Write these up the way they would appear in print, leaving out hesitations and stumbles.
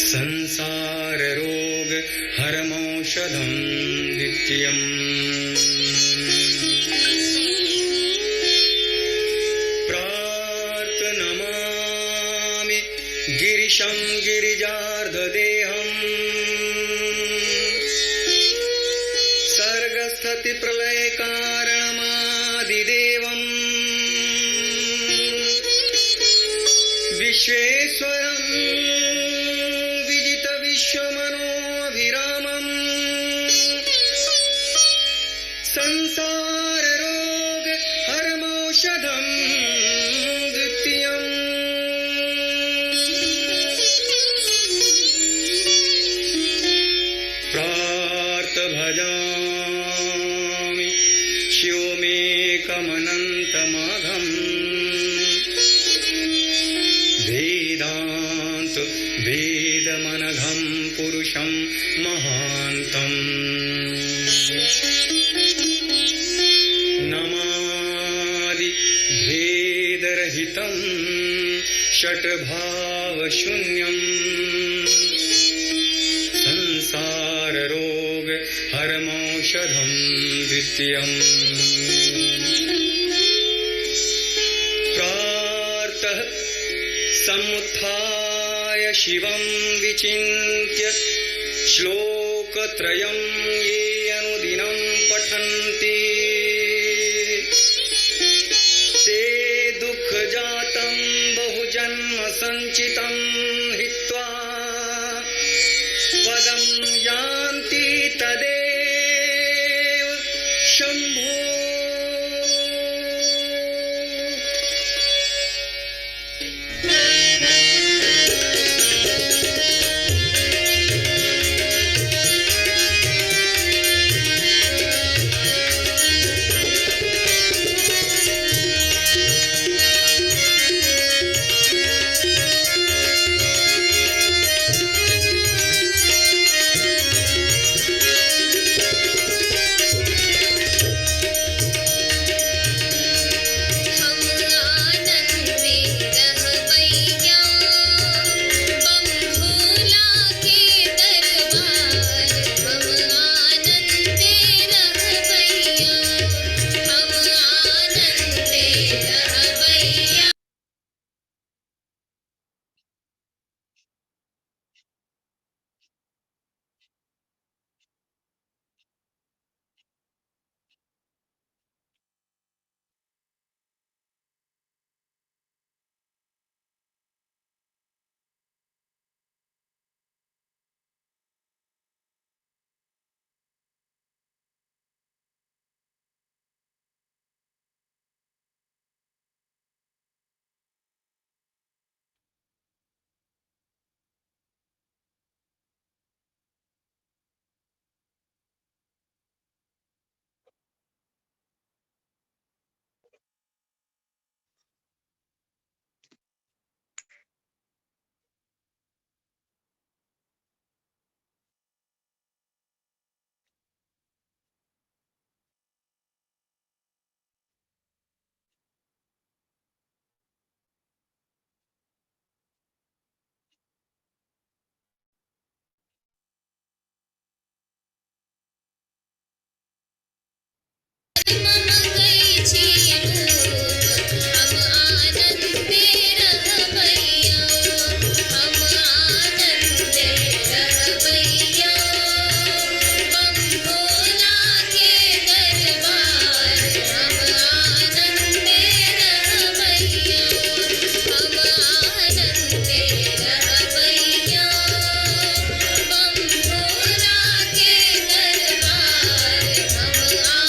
संसार रोग हरमौषधं नित्यम् प्रार्थनमामि गिरिशं गिरिजार्धदेहम् सर्गस्थिति प्रलय कारणमादिदेवम् विश्वेश्वरं विजित विश्वमनोभिरामम् संसार रोग हरमौषधं द्वितीयम् प्रार्थ भजामि शिवमेकमनन्तमाघम् वेदान्त वेदमनघं पुरुषं महान्तम् नमादि भेदरहितं षट्भावशून्यम् संसार रोग हरमौषधं द्वितीयम् प्रातः समुत्थाय शिवं विचिन्त्य श्लोकत्रयं ये अनुदिनं पठन्ति ते दुःखजातं बहुजन्म सञ्चितं हित्वा पदं यान्ति तदेव शम्भो।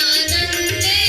आनंदे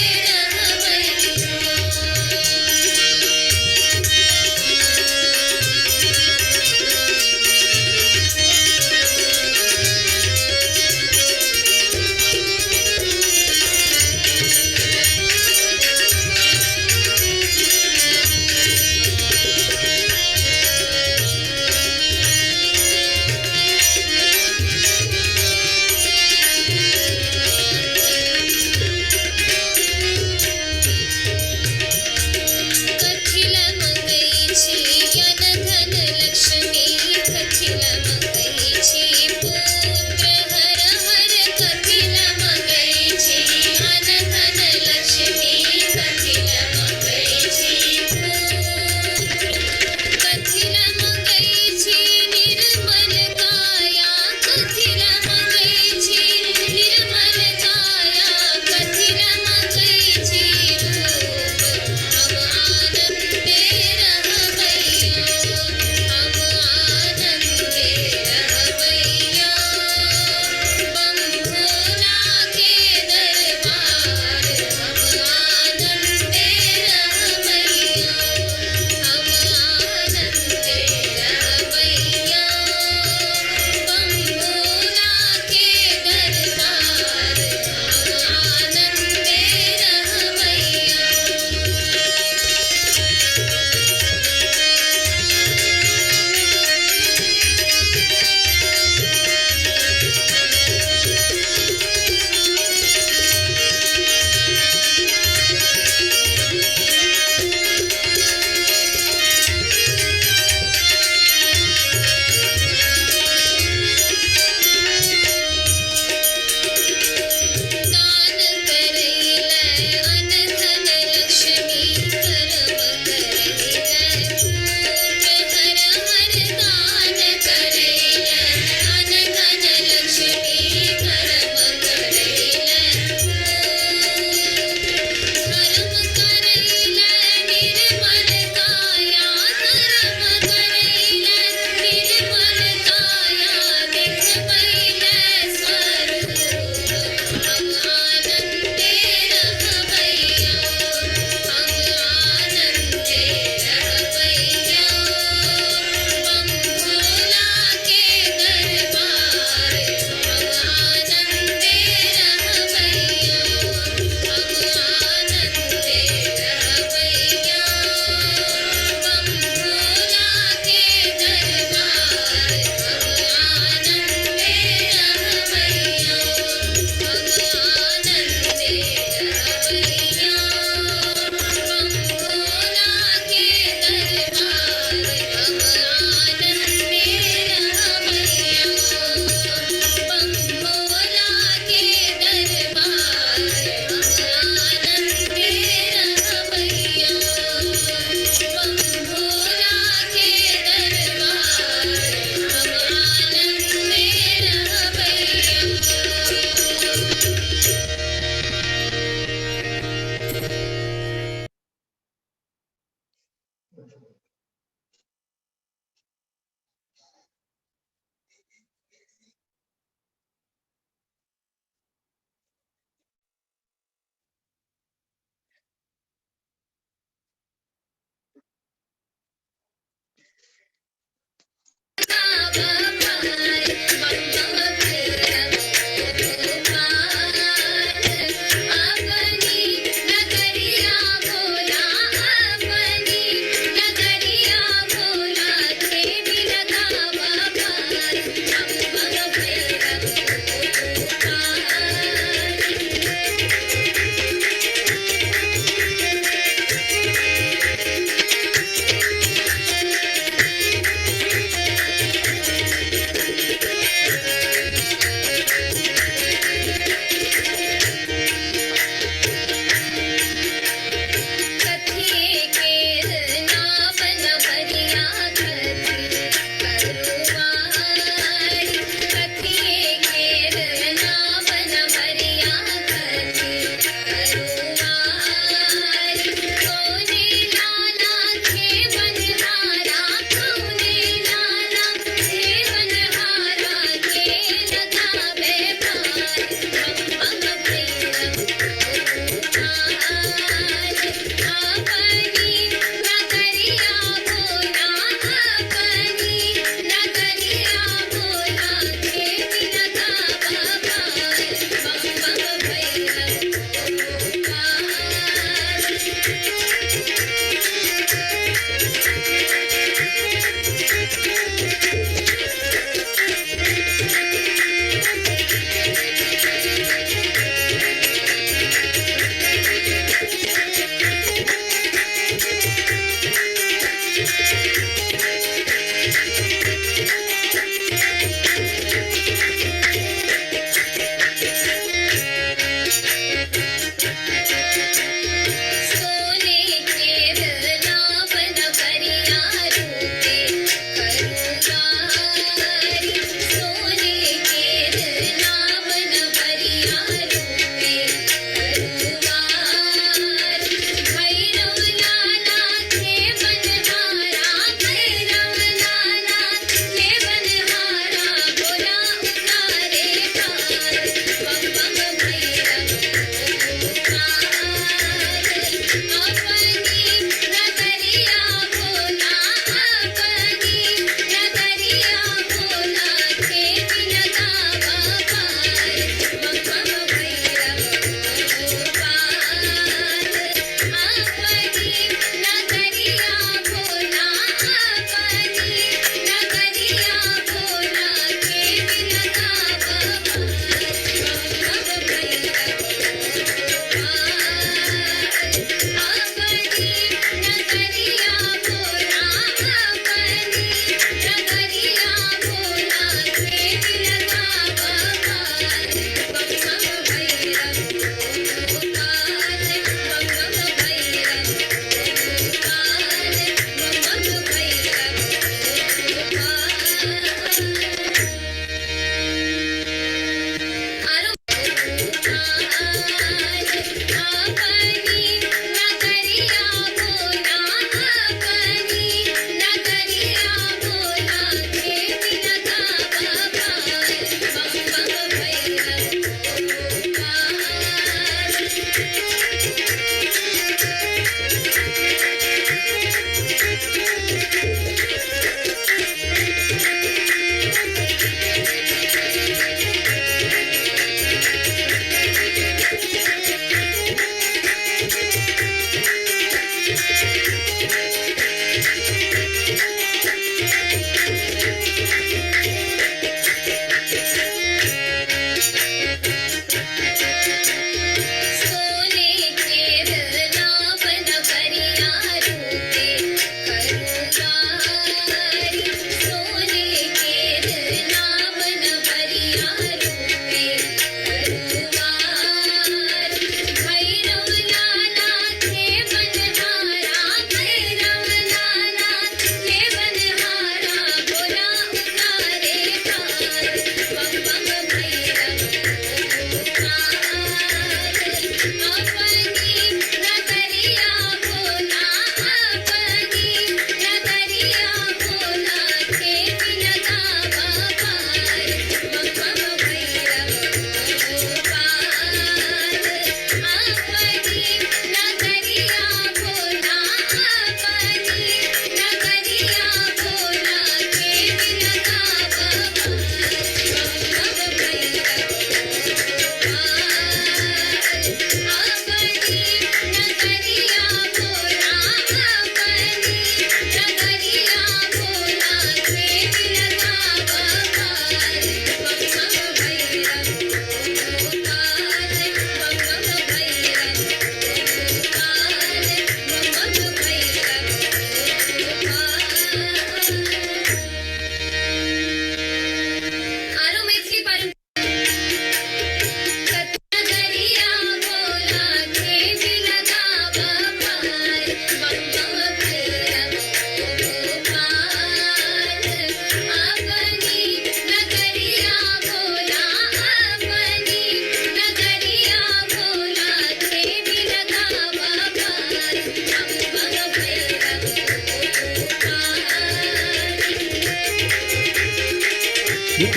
बोला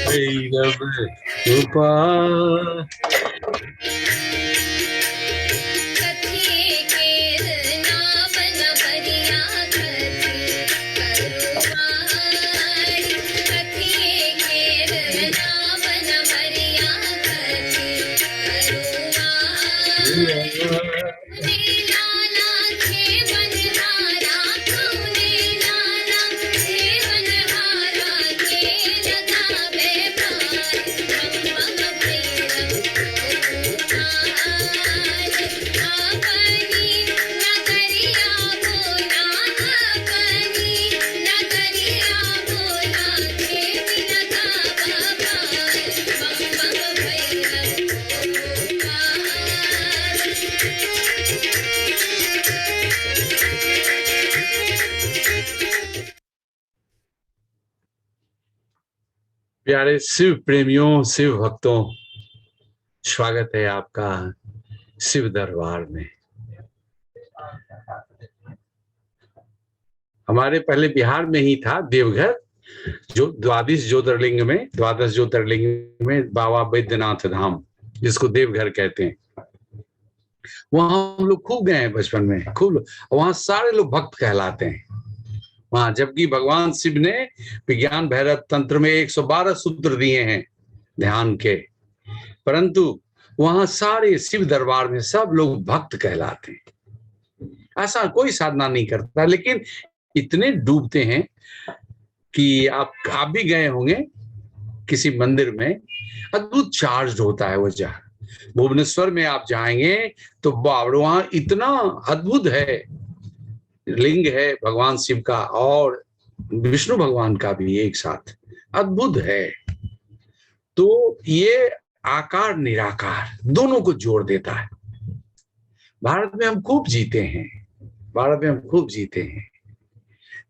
भैरव गोपाल प्यारे शिव प्रेमियों, शिव भक्तों, स्वागत है आपका शिव दरबार में। हमारे पहले बिहार में ही था देवघर, जो द्वादश ज्योतिर्लिंग में बाबा बैद्यनाथ धाम, जिसको देवघर कहते हैं। वहां हम लोग खूब गए हैं बचपन में, खूब। वहां सारे लोग भक्त कहलाते हैं वहां, जबकि भगवान शिव ने विज्ञान भैरव तंत्र में 112 सूत्र दिए हैं ध्यान के, परंतु वहां सारे शिव दरबार में सब लोग भक्त कहलाते हैं। ऐसा कोई साधना नहीं करता, लेकिन इतने डूबते हैं कि आप भी गए होंगे किसी मंदिर में, अद्भुत चार्ज होता है वो जगह। भुवनेश्वर में आप जाएंगे तो वहां इतना अद्भुत है, लिंग है भगवान शिव का और विष्णु भगवान का भी एक साथ, अद्भुत है। तो ये आकार निराकार दोनों को जोड़ देता है। भारत में हम खूब जीते हैं,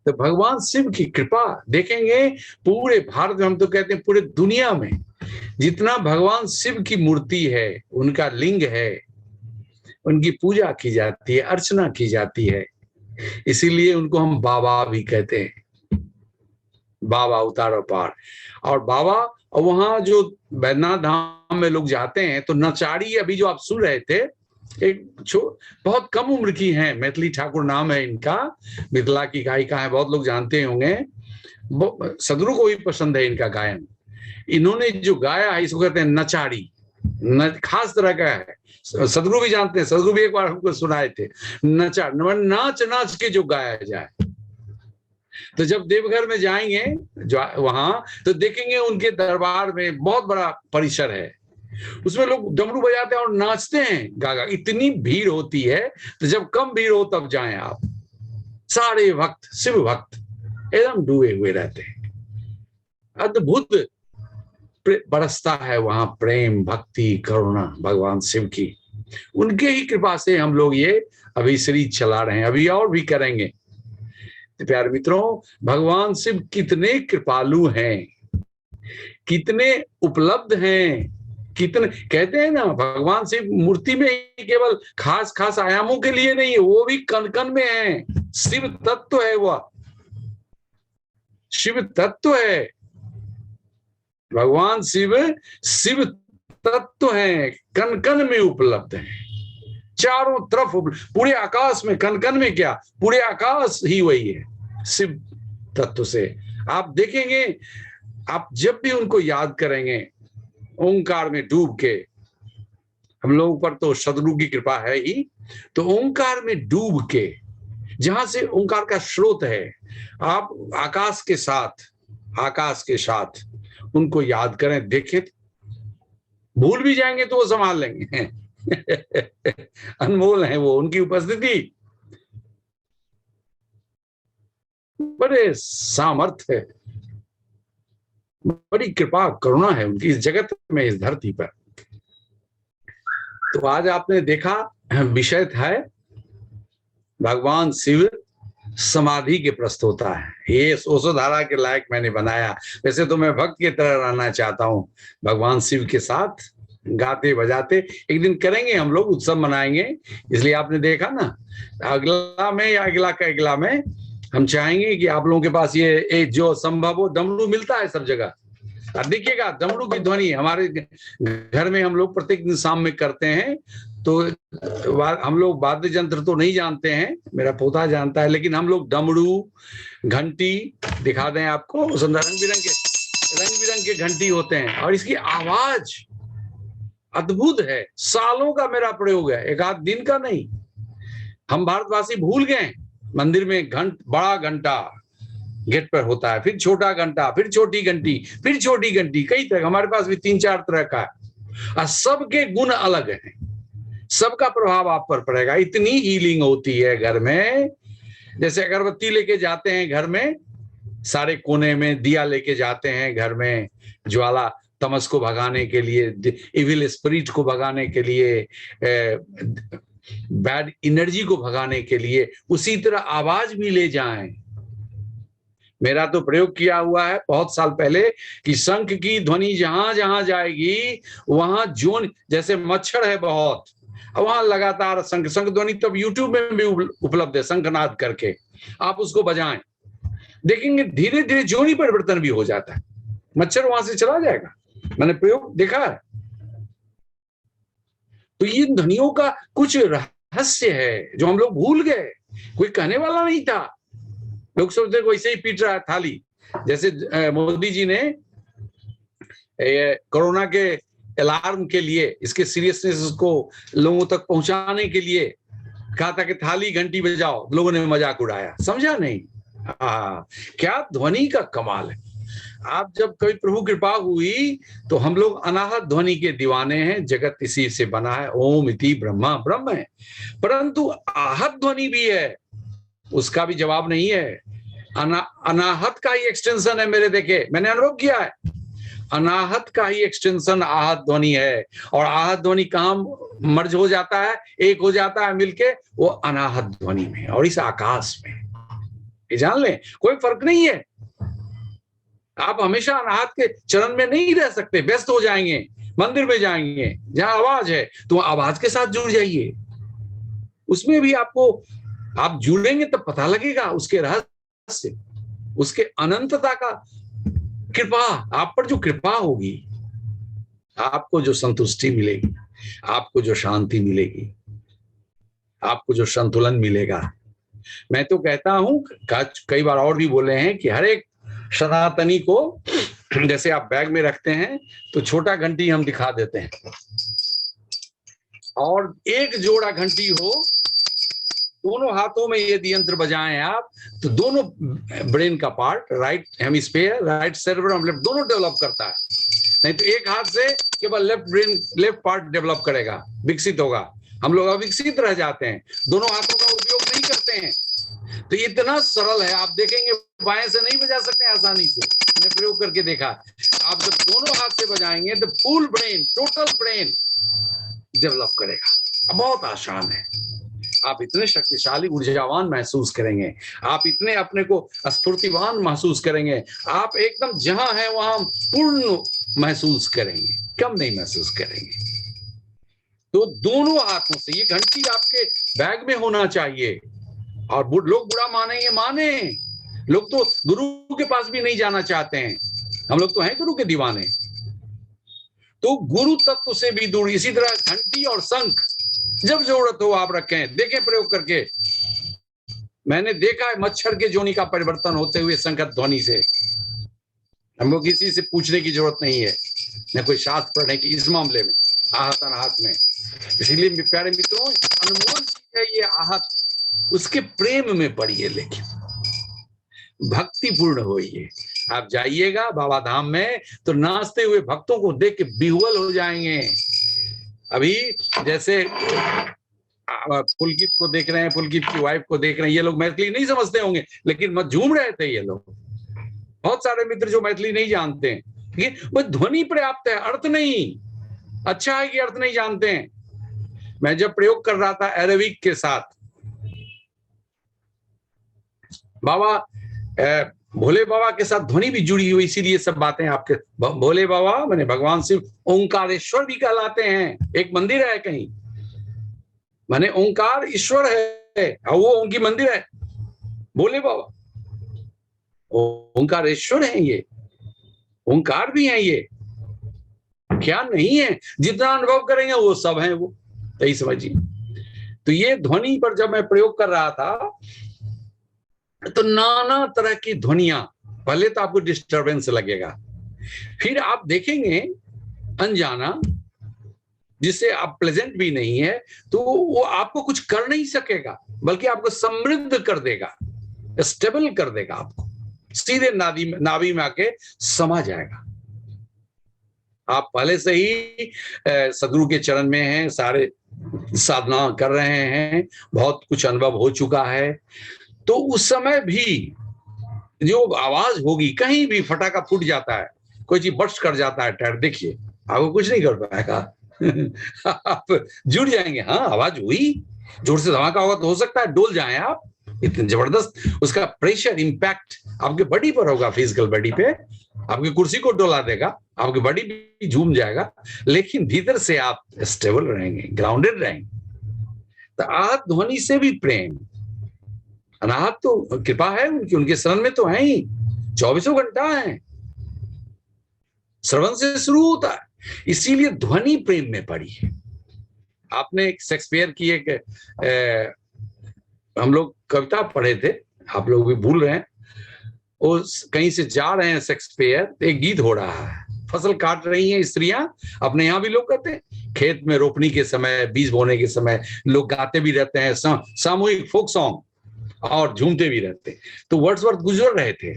तो भगवान शिव की कृपा देखेंगे पूरे भारत में, हम तो कहते हैं पूरे दुनिया में जितना भगवान शिव की मूर्ति है, उनका लिंग है, उनकी पूजा की जाती है, अर्चना की जाती है, इसीलिए उनको हम बाबा भी कहते हैं, बाबा उतारो पार। और बाबा, और वहां जो बैद्यनाथ धाम में लोग जाते हैं तो नचारी, अभी जो आप सुन रहे थे, एक बहुत कम उम्र की हैं, मैथिली ठाकुर नाम है इनका, मिथिला की गायिका है, बहुत लोग जानते होंगे, सदगुरु को भी पसंद है इनका गायन। इन्होंने जो गाया है इसको कहते हैं नचारी, खास तरह का है, सदगुरु भी जानते हैं, सदगुरु भी एक बार हमको सुनाए थे। नाच नाच के जो गाया जाए। तो जब देवघर में जाएंगे जो वहां, तो देखेंगे उनके दरबार में बहुत बड़ा परिसर है, उसमें लोग डमरू बजाते हैं और नाचते हैं गागा, इतनी भीड़ होती है। तो जब कम भीड़ हो तब जाएं आप, सारे भक्त, शिव भक्त एकदम डूबे हुए रहते हैं, अद्भुत बरसता है वहां प्रेम, भक्ति, करुणा भगवान शिव की। उनके ही कृपा से हम लोग ये अभी सीरीज चला रहे हैं, अभी और भी करेंगे। तो प्यारे मित्रों, भगवान शिव कितने कृपालु हैं, कितने उपलब्ध हैं, कितने, कहते हैं ना भगवान शिव मूर्ति में केवल खास खास आयामों के लिए नहीं, वो भी कण कण में है। शिव तत्व है, वह शिव तत्व है। भगवान शिव शिव तत्व है, कण कण में उपलब्ध है, चारों तरफ, पूरे आकाश में, कण कण में क्या, पूरे आकाश ही वही है शिव तत्व से। आप देखेंगे, आप जब भी उनको याद करेंगे ओंकार में डूब के, हम लोगों पर तो सदगुरु की कृपा है ही, तो ओंकार में डूब के, जहां से ओंकार का स्रोत है, आप आकाश के साथ उनको याद करें, देखें, भूल भी जाएंगे तो वो संभाल लेंगे। अनमोल है वो, उनकी उपस्थिति बड़े सामर्थ्य है, बड़ी कृपा करुणा है उनकी इस जगत में, इस धरती पर। तो आज आपने देखा विषय है भगवान शिव समाधि के प्रस्तोता है। ये ओशोधारा के लायक मैंने बनाया। वैसे तो मैं भक्त की तरह रहना चाहता हूँ भगवान शिव के साथ, गाते बजाते। एक दिन करेंगे हम लोग, उत्सव मनाएंगे, इसलिए आपने देखा ना, अगला में या अगला का अगला में हम चाहेंगे कि आप लोगों के पास ये जो संभव हो, डमरू मिलता है सब जगह। और देखिएगा डमरू की ध्वनि हमारे घर में हम लोग प्रत्येक दिन शाम में करते हैं। तो हम लोग वाद्य यंत्र तो नहीं जानते हैं, मेरा पोता जानता है, लेकिन हम लोग डमरू, घंटी दिखा दें आपको, रंग बिरंगे घंटी होते हैं और इसकी आवाज अद्भुत है। सालों का मेरा प्रयोग है, एक आध दिन का नहीं। हम भारतवासी भूल गए, मंदिर में बड़ा घंटा गेट पर होता है, फिर छोटा घंटा, फिर छोटी घंटी, फिर छोटी घंटी, कई तरह, हमारे पास भी 3-4 तरह का है और सबके गुण अलग हैं, सबका प्रभाव आप पर पड़ेगा। इतनी हीलिंग होती है घर में। जैसे अगरबत्ती लेके जाते हैं घर में, सारे कोने में दिया लेके जाते हैं घर में, ज्वाला तमस को भगाने के लिए, इविल स्पिरिट को भगाने के लिए, बैड एनर्जी को भगाने के लिए, उसी तरह आवाज भी ले जाएं। मेरा तो प्रयोग किया हुआ है बहुत साल पहले कि शंख की ध्वनि जहां जहां जाएगी वहां जोन, जैसे मच्छर है बहुत, वहां लगातार शंख ध्वनि, तब यूट्यूब में भी उपलब्ध है, शंखनाद करके आप उसको बजाएं, देखेंगे धीरे धीरे जोनी परिवर्तन भी हो जाता है, मच्छर वहां से चला जाएगा। मैंने प्रयोग देखा है। तो ये ध्वनियों का कुछ रहस्य है जो हम लोग भूल गए, कोई कहने वाला नहीं था। लोग सोचते वैसे ही पीट रहा है थाली। जैसे मोदी जी ने कोरोना के अलार्म के लिए, इसके सीरियसनेस को लोगों तक पहुंचाने के लिए कहा था कि थाली घंटी बजाओ, लोगों ने मजाक उड़ाया, समझा नहीं। क्या ध्वनि का कमाल है। आप जब कभी प्रभु कृपा हुई तो हम लोग अनाहत ध्वनि के दीवाने हैं, जगत इसी से बना है, ओम इति ब्रह्मा ब्रह्म है, परंतु आहत ध्वनि भी है, उसका भी जवाब नहीं है। अनाहत का ही एक्सटेंशन है मेरे, देखे मैंने अनुभव किया है, अनाहत का ही एक्सटेंशन आहत ध्वनि है। और आहत ध्वनि कहाँ मर्ज हो जाता है, एक हो जाता है मिलके, वो अनाहत ध्वनि में और इस आकाश में। ये जान लें, कोई फर्क नहीं है। आप हमेशा अनाहत के चरण में नहीं रह सकते, व्यस्त हो जाएंगे, मंदिर में जाएंगे जहां आवाज है तो आवाज के साथ जुड़ जाइए, उसमें भी आपको, आप जुड़ेंगे तब पता लगेगा उसके रहस्य, उसके अनंतता का। कृपा आप पर जो कृपा होगी, आपको जो संतुष्टि मिलेगी, आपको जो शांति मिलेगी, आपको जो संतुलन मिलेगा। मैं तो कहता हूं, कई बार और भी बोले हैं कि हर एक सनातनी को, जैसे आप बैग में रखते हैं तो छोटा घंटी हम दिखा देते हैं, और एक जोड़ा घंटी हो, दोनों हाथों में यदि यंत्र बजाएं आप, तो दोनों ब्रेन का part, right hemisphere, right cerebrum, left, दोनों डेवलप करता है। नहीं तो एक हाथ से केवल left brain, left part develop करेगा, विकसित होगा। हम लोग अविकसित रह जाते हैं, दोनों हाथों का उपयोग नहीं करते हैं। तो इतना सरल है, आप देखेंगे बाएं से नहीं बजा सकते आसानी से, मैंने प्रयोग करके देखा। आप जब दोनों हाथ से बजाएंगे तो full brain, total brain develop करेगा। बहुत आसान है, आप इतने शक्तिशाली ऊर्जावान महसूस करेंगे, आप इतने अपने को स्फूर्तिवान महसूस करेंगे, आप एकदम जहां है वहां पूर्ण महसूस करेंगे, कम नहीं महसूस करेंगे। तो दोनों हाथों से ये घंटी आपके बैग में होना चाहिए। और लोग बुरा मानेंगे, माने, लोग तो गुरु के पास भी नहीं जाना चाहते हैं, हम लोग तो हैं गुरु के दीवाने। तो गुरु तत्व से भी दूर। इसी तरह घंटी और शंख जब जरूरत हो आप रखें, देखें प्रयोग करके। मैंने देखा है मच्छर के जोनी का परिवर्तन होते हुए शंख ध्वनि से। हम लोग किसी से पूछने की जरूरत नहीं है, न कोई शास्त्र पढ़ने की इस मामले में, आहत अनाहत में। इसीलिए प्यारे मित्रों, अनमोल चीज है ये आहत, उसके प्रेम में पड़िए, लेकिन भक्तिपूर्ण होइए। आप जाइएगा बाबा धाम में तो नाचते हुए भक्तों को देख के विह्वल हो जाएंगे। अभी जैसे पुलकित को देख रहे हैं, पुलकित की वाइफ को देख रहे हैं, ये लोग मैथिली नहीं समझते होंगे लेकिन मत झूम रहे थे ये लोग। बहुत सारे मित्र जो मैथिली नहीं जानते हैं, वो ध्वनि पर्याप्त है, अर्थ नहीं। अच्छा है कि अर्थ नहीं जानते हैं। मैं जब प्रयोग कर रहा था अरेबिक के साथ, बाबा भोले बाबा के साथ ध्वनि भी जुड़ी हुई, इसीलिए सब बातें आपके भोले बाबा माने भगवान शिव ओंकारेश्वर भी कहलाते हैं। एक मंदिर है कहीं, माने ओंकार ईश्वर है और वो उनकी मंदिर है भोले बाबा, ओंकारेश्वर है ये, ओंकार भी है ये, क्या नहीं है। जितना अनुभव करेंगे वो सब है, वो यही समझिए। तो ये ध्वनि पर जब मैं प्रयोग कर रहा था तो नाना तरह की ध्वनियां, पहले तो आपको डिस्टरबेंस लगेगा, फिर आप देखेंगे अनजाना जिससे आप प्लेजेंट भी नहीं है, तो वो आपको कुछ कर नहीं सकेगा, बल्कि आपको समृद्ध कर देगा, स्टेबल कर देगा, आपको सीधे नाभि में आके समा जाएगा। आप पहले से ही सदगुरु के चरण में हैं, सारे साधना कर रहे हैं, बहुत कुछ अनुभव हो चुका है, तो उस समय भी जो आवाज होगी, कहीं भी फटाका फूट जाता है, कोई चीज बर्स्ट कर जाता है टायर, देखिए आपको कुछ नहीं कर पाएगा आप जुड़ जाएंगे। हाँ, आवाज हुई, जोर से धमाका होगा तो हो सकता है डोल जाए आप, इतने जबरदस्त उसका प्रेशर इंपैक्ट आपके बॉडी पर होगा, फिजिकल बॉडी पे, आपकी कुर्सी को डोला देगा, आपकी बॉडी भी झूम जाएगा, लेकिन भीतर से आप स्टेबल रहेंगे, ग्राउंडेड रहेंगे। तो आहत ध्वनि से भी प्रेम, अनाहत तो कृपा है उनकी, उनके शरण में तो है ही, 24 घंटा है, श्रवण से शुरू होता है, इसीलिए ध्वनि प्रेम में पड़ी है। आपने एक शेक्सपियर की एक हम लोग कविता पढ़े थे, आप लोग भी भूल रहे हैं, वो कहीं से जा रहे हैं शेक्सपियर, एक गीत हो रहा है, फसल काट रही हैं स्त्रियां, अपने यहाँ भी लोग कहते हैं, खेत में रोपनी के समय, बीज बोने के समय लोग गाते भी रहते हैं, सामूहिक फोक सॉन्ग, और झूमते भी रहते हैं। तो वर्ड्सवर्थ गुजर रहे थे,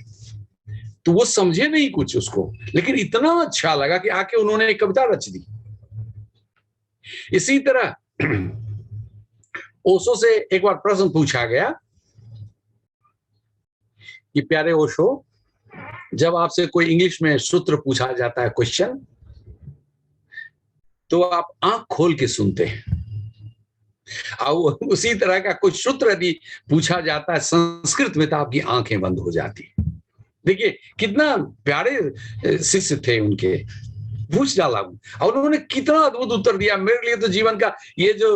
तो वो समझे नहीं कुछ उसको, लेकिन इतना अच्छा लगा कि आके उन्होंने एक कविता रच दी। इसी तरह ओशो से एक बार प्रश्न पूछा गया कि प्यारे ओशो, जब आपसे कोई इंग्लिश में सूत्र पूछा जाता है, क्वेश्चन, तो आप आंख खोल के सुनते हैं, और उसी तरह का कुछ सूत्र यदि पूछा जाता है संस्कृत में तो आपकी आंखें बंद हो जाती। देखिए कितना प्यारे शिष्य थे उनके, पूछ डाला और उन्होंने कितना अद्भुत उत्तर दिया। मेरे लिए तो जीवन का ये जो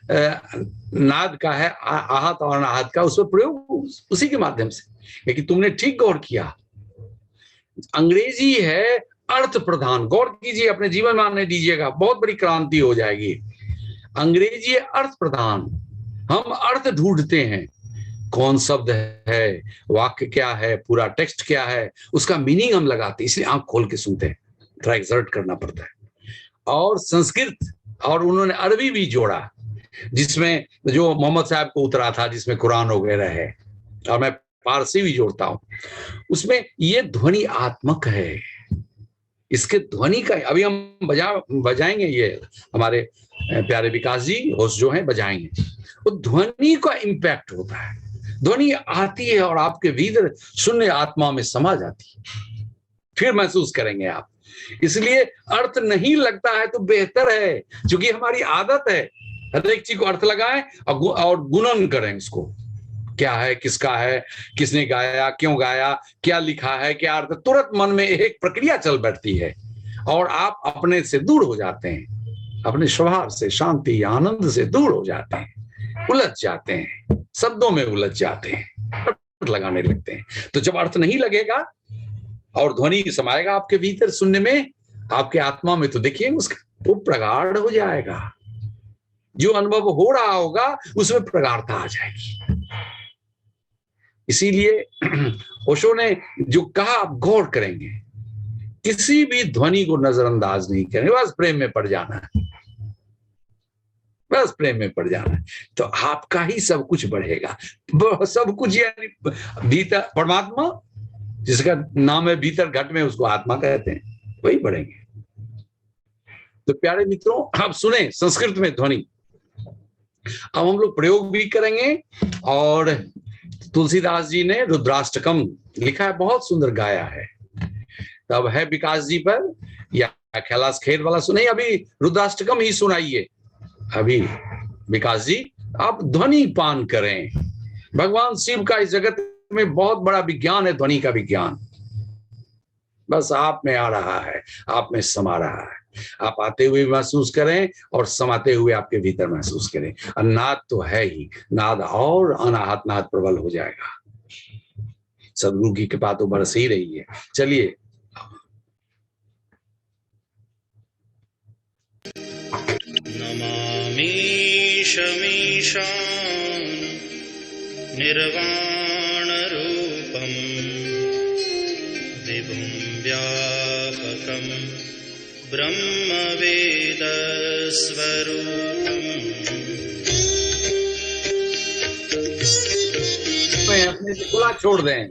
नाद का है, आहत और अनाहत का, उसमें प्रयोग उसी के माध्यम से, लेकिन तुमने ठीक गौर किया, अंग्रेजी है अर्थ प्रधान, गौर कीजिए, अपने जीवन में आने दीजिएगा, बहुत बड़ी क्रांति हो जाएगी। अंग्रेजी है अर्थ प्रधान, हम अर्थ ढूंढते हैं, कौन शब्द है, वाक्य क्या है, पूरा टेक्स्ट क्या है, उसका मीनिंग हम लगाते हैं, इसलिए आंख खोल के सुनते हैं, थोड़ा एक्सर्ट करना पड़ता है। और संस्कृत, और उन्होंने अरबी भी जोड़ा, जिसमें जो मोहम्मद साहब को उतरा था, जिसमें कुरान वगैरह है, और मैं फारसी भी जोड़ता हूं, उसमें ये ध्वनि आत्मक है। इसके ध्वनि का अभी हम बजाएंगे, ये हमारे प्यारे विकास जी होस्ट जो हैं बजाएंगे, वो ध्वनि का इंपैक्ट होता है, ध्वनि आती है और आपके भीतर शून्य आत्मा में समा जाती है, फिर महसूस करेंगे आप। इसलिए अर्थ नहीं लगता है तो बेहतर है, क्योंकि हमारी आदत है हर एक चीज को अर्थ लगाएं और गुणन करें उसको, क्या है, किसका है, किसने गाया, क्यों गाया, क्या लिखा है, क्या अर्थ, तुरंत मन में एक प्रक्रिया चल बैठती है और आप अपने से दूर हो जाते हैं, अपने स्वभाव से, शांति आनंद से दूर हो जाते हैं, उलझ जाते हैं, शब्दों में उलझ जाते हैं, अर्थ लगाने लगते हैं। तो जब अर्थ नहीं लगेगा और ध्वनि समाएगा आपके भीतर सुनने में, आपके आत्मा में, तो देखिए उसका वो प्रगाढ़ हो जाएगा, जो अनुभव हो रहा होगा उसमें प्रगाढ़ता आ जाएगी। इसीलिए ओशो ने जो कहा, आप गौर करेंगे, किसी भी ध्वनि को नजरअंदाज नहीं करेंगे, बस प्रेम में पड़ जाना है, बस प्रेम में पड़ जाना है, तो आपका ही सब कुछ बढ़ेगा। सब कुछ यानी भीतर परमात्मा, जिसका नाम है भीतर घट में, उसको आत्मा कहते हैं, वही बढ़ेंगे। तो प्यारे मित्रों, आप सुने संस्कृत में ध्वनि, अब हम लोग प्रयोग भी करेंगे। और तुलसीदास जी ने रुद्राष्टकम लिखा है, बहुत सुंदर गाया है। तब है विकास जी पर या कैलाश खेर वाला सुनाइए, अभी रुद्राष्टकम ही सुनाइए। अभी विकास जी आप ध्वनि पान करें, भगवान शिव का इस जगत में बहुत बड़ा विज्ञान है, ध्वनि का विज्ञान। बस आप में आ रहा है, आप में समा रहा है। आप आते हुए महसूस करें और समाते हुए आपके भीतर महसूस करें। और नाद तो है ही, नाद और अनाहत नाद प्रबल हो जाएगा। सदगुरु की कृपा तो बरस ही रही है। चलिए, नमामि शमीशान निर्वाण रूपम विभुं व्यापकं ब्रह्म वेद स्वरूपम। अपने से खुला छोड़ दें।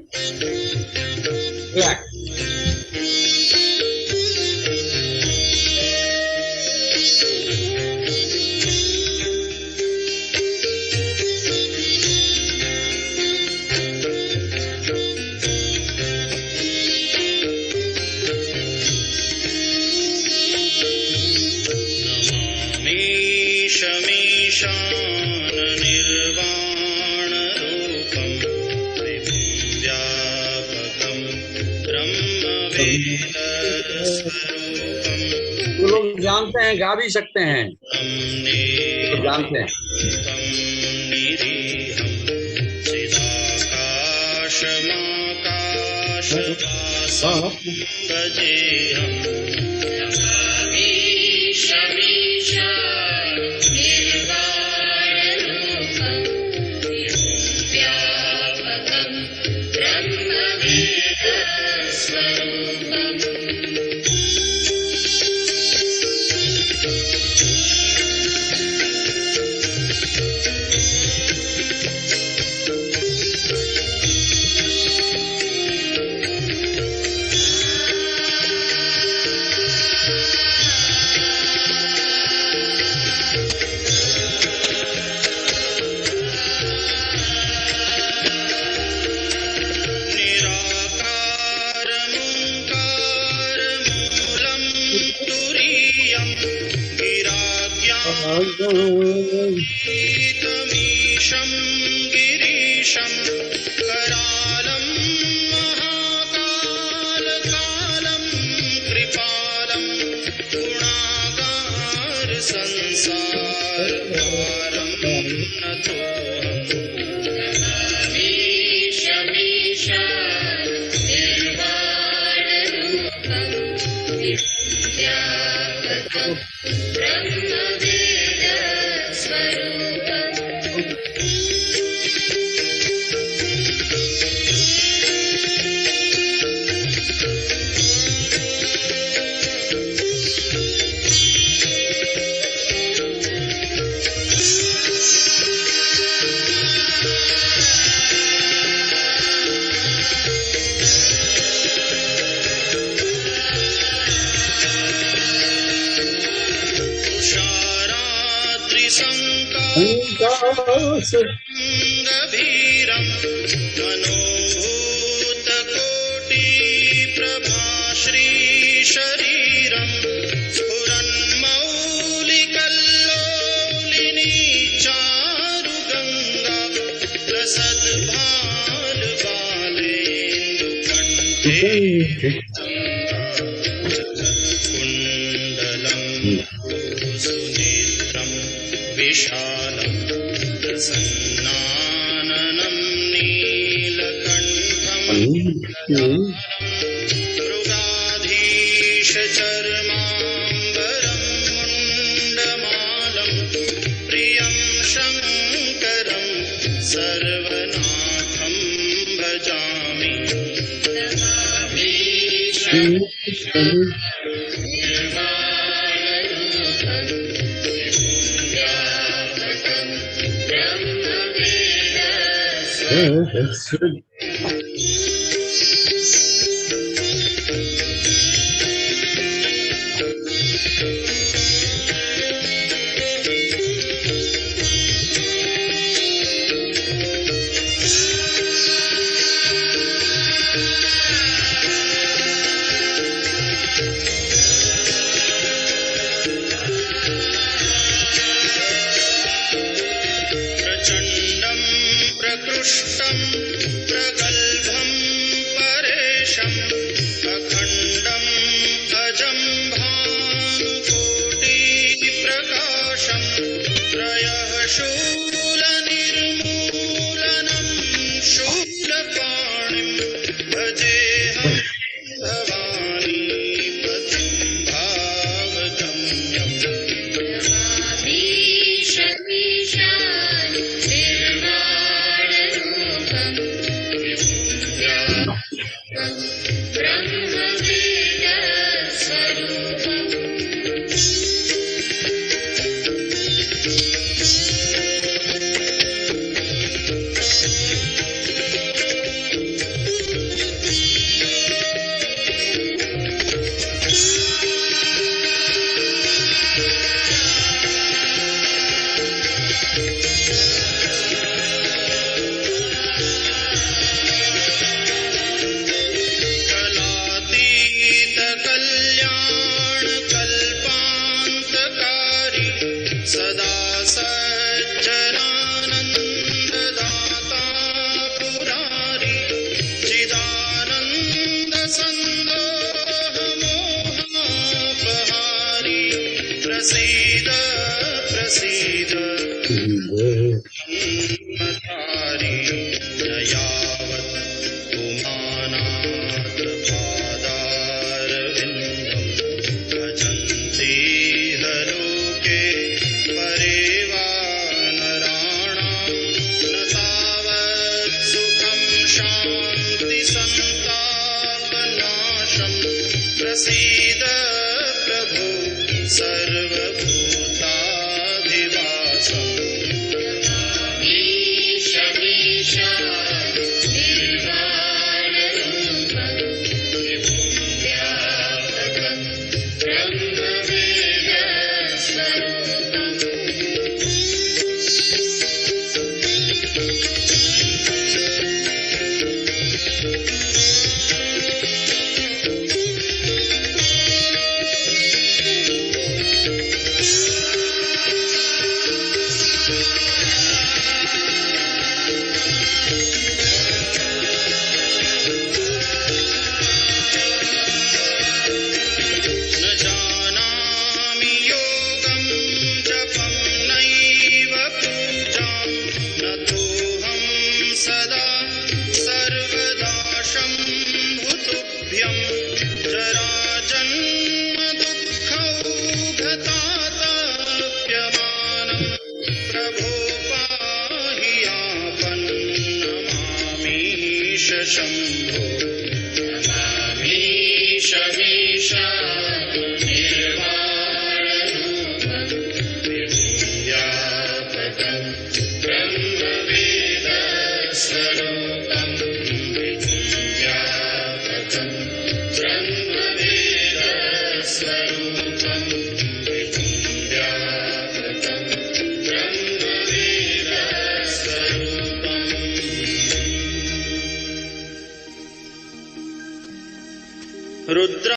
वो लोग जानते हैं, गा भी सकते हैं, तो जानते हैं। मीशं गिरीशं करालं महाकालकालं कृपालं गुणागार संसारपारं नतोऽहम्। शमीशा निर्वाणरूपं व्यापकं ब्रह्मवेद स्वरूपम्। गभीरं मनोभूतकोटिप्रभाश्री शरीरं स्फुरन्मौलिकल्लोलिनी चारुगङ्गा रसद्भालबालेन्दुकण्ठे कुण्डलं सुनेत्रं विशालं प्रसन्नाननं नीलकण्ठं मृगाधीशचर्माम्बरं मुण्डमालं प्रियं शङ्करं सर्वनाथं भजामि। प्रचण्डं प्रकृष्टं प्रगल्भं विनाशं त्रयः शूलनिर्मूलनं शूलपाणिं भजेऽहं भवानी पतिं भावगम्यम् सदा सज्जनानन्ददाता पुरारी चिदानन्द सन्दोहमोहापहारी प्रसीद प्रसीद मतारी न यावत् पुमानाथ पादारविन्दं भजन्ति हलोके परिवानराणां न तावत् सुखं शान्ति सन्तापनाशं प्रसीद प्रभो सर्वभूताधिवासम् सदा सर्वदा शम्भुतुभ्यं जराजन्म दुःखौघताताप्यमानं प्रभो पाहि आपन्नमामीश शम्भो नमामीश मीशा निर्वाणरूपं विद्यापदं स्वरूपं विद्यापदं ब्रह्मवेदस्वरूपं विद्यापदं ब्रह्मवेदस्वरूपम्। रुद्र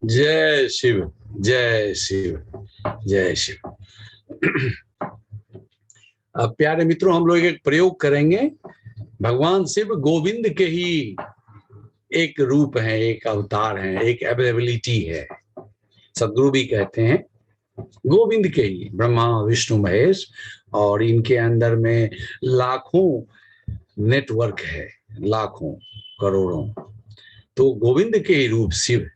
जय शिव जय शिव जय शिव। अब प्यारे मित्रों, हम लोग एक प्रयोग करेंगे। भगवान शिव गोविंद के ही एक रूप है, एक अवतार है, एक अवेलेबिलिटी है। सदगुरु भी कहते हैं गोविंद के ही, ब्रह्मा विष्णु महेश, और इनके अंदर में लाखों नेटवर्क है, लाखों करोड़ों। तो गोविंद के ही रूप शिव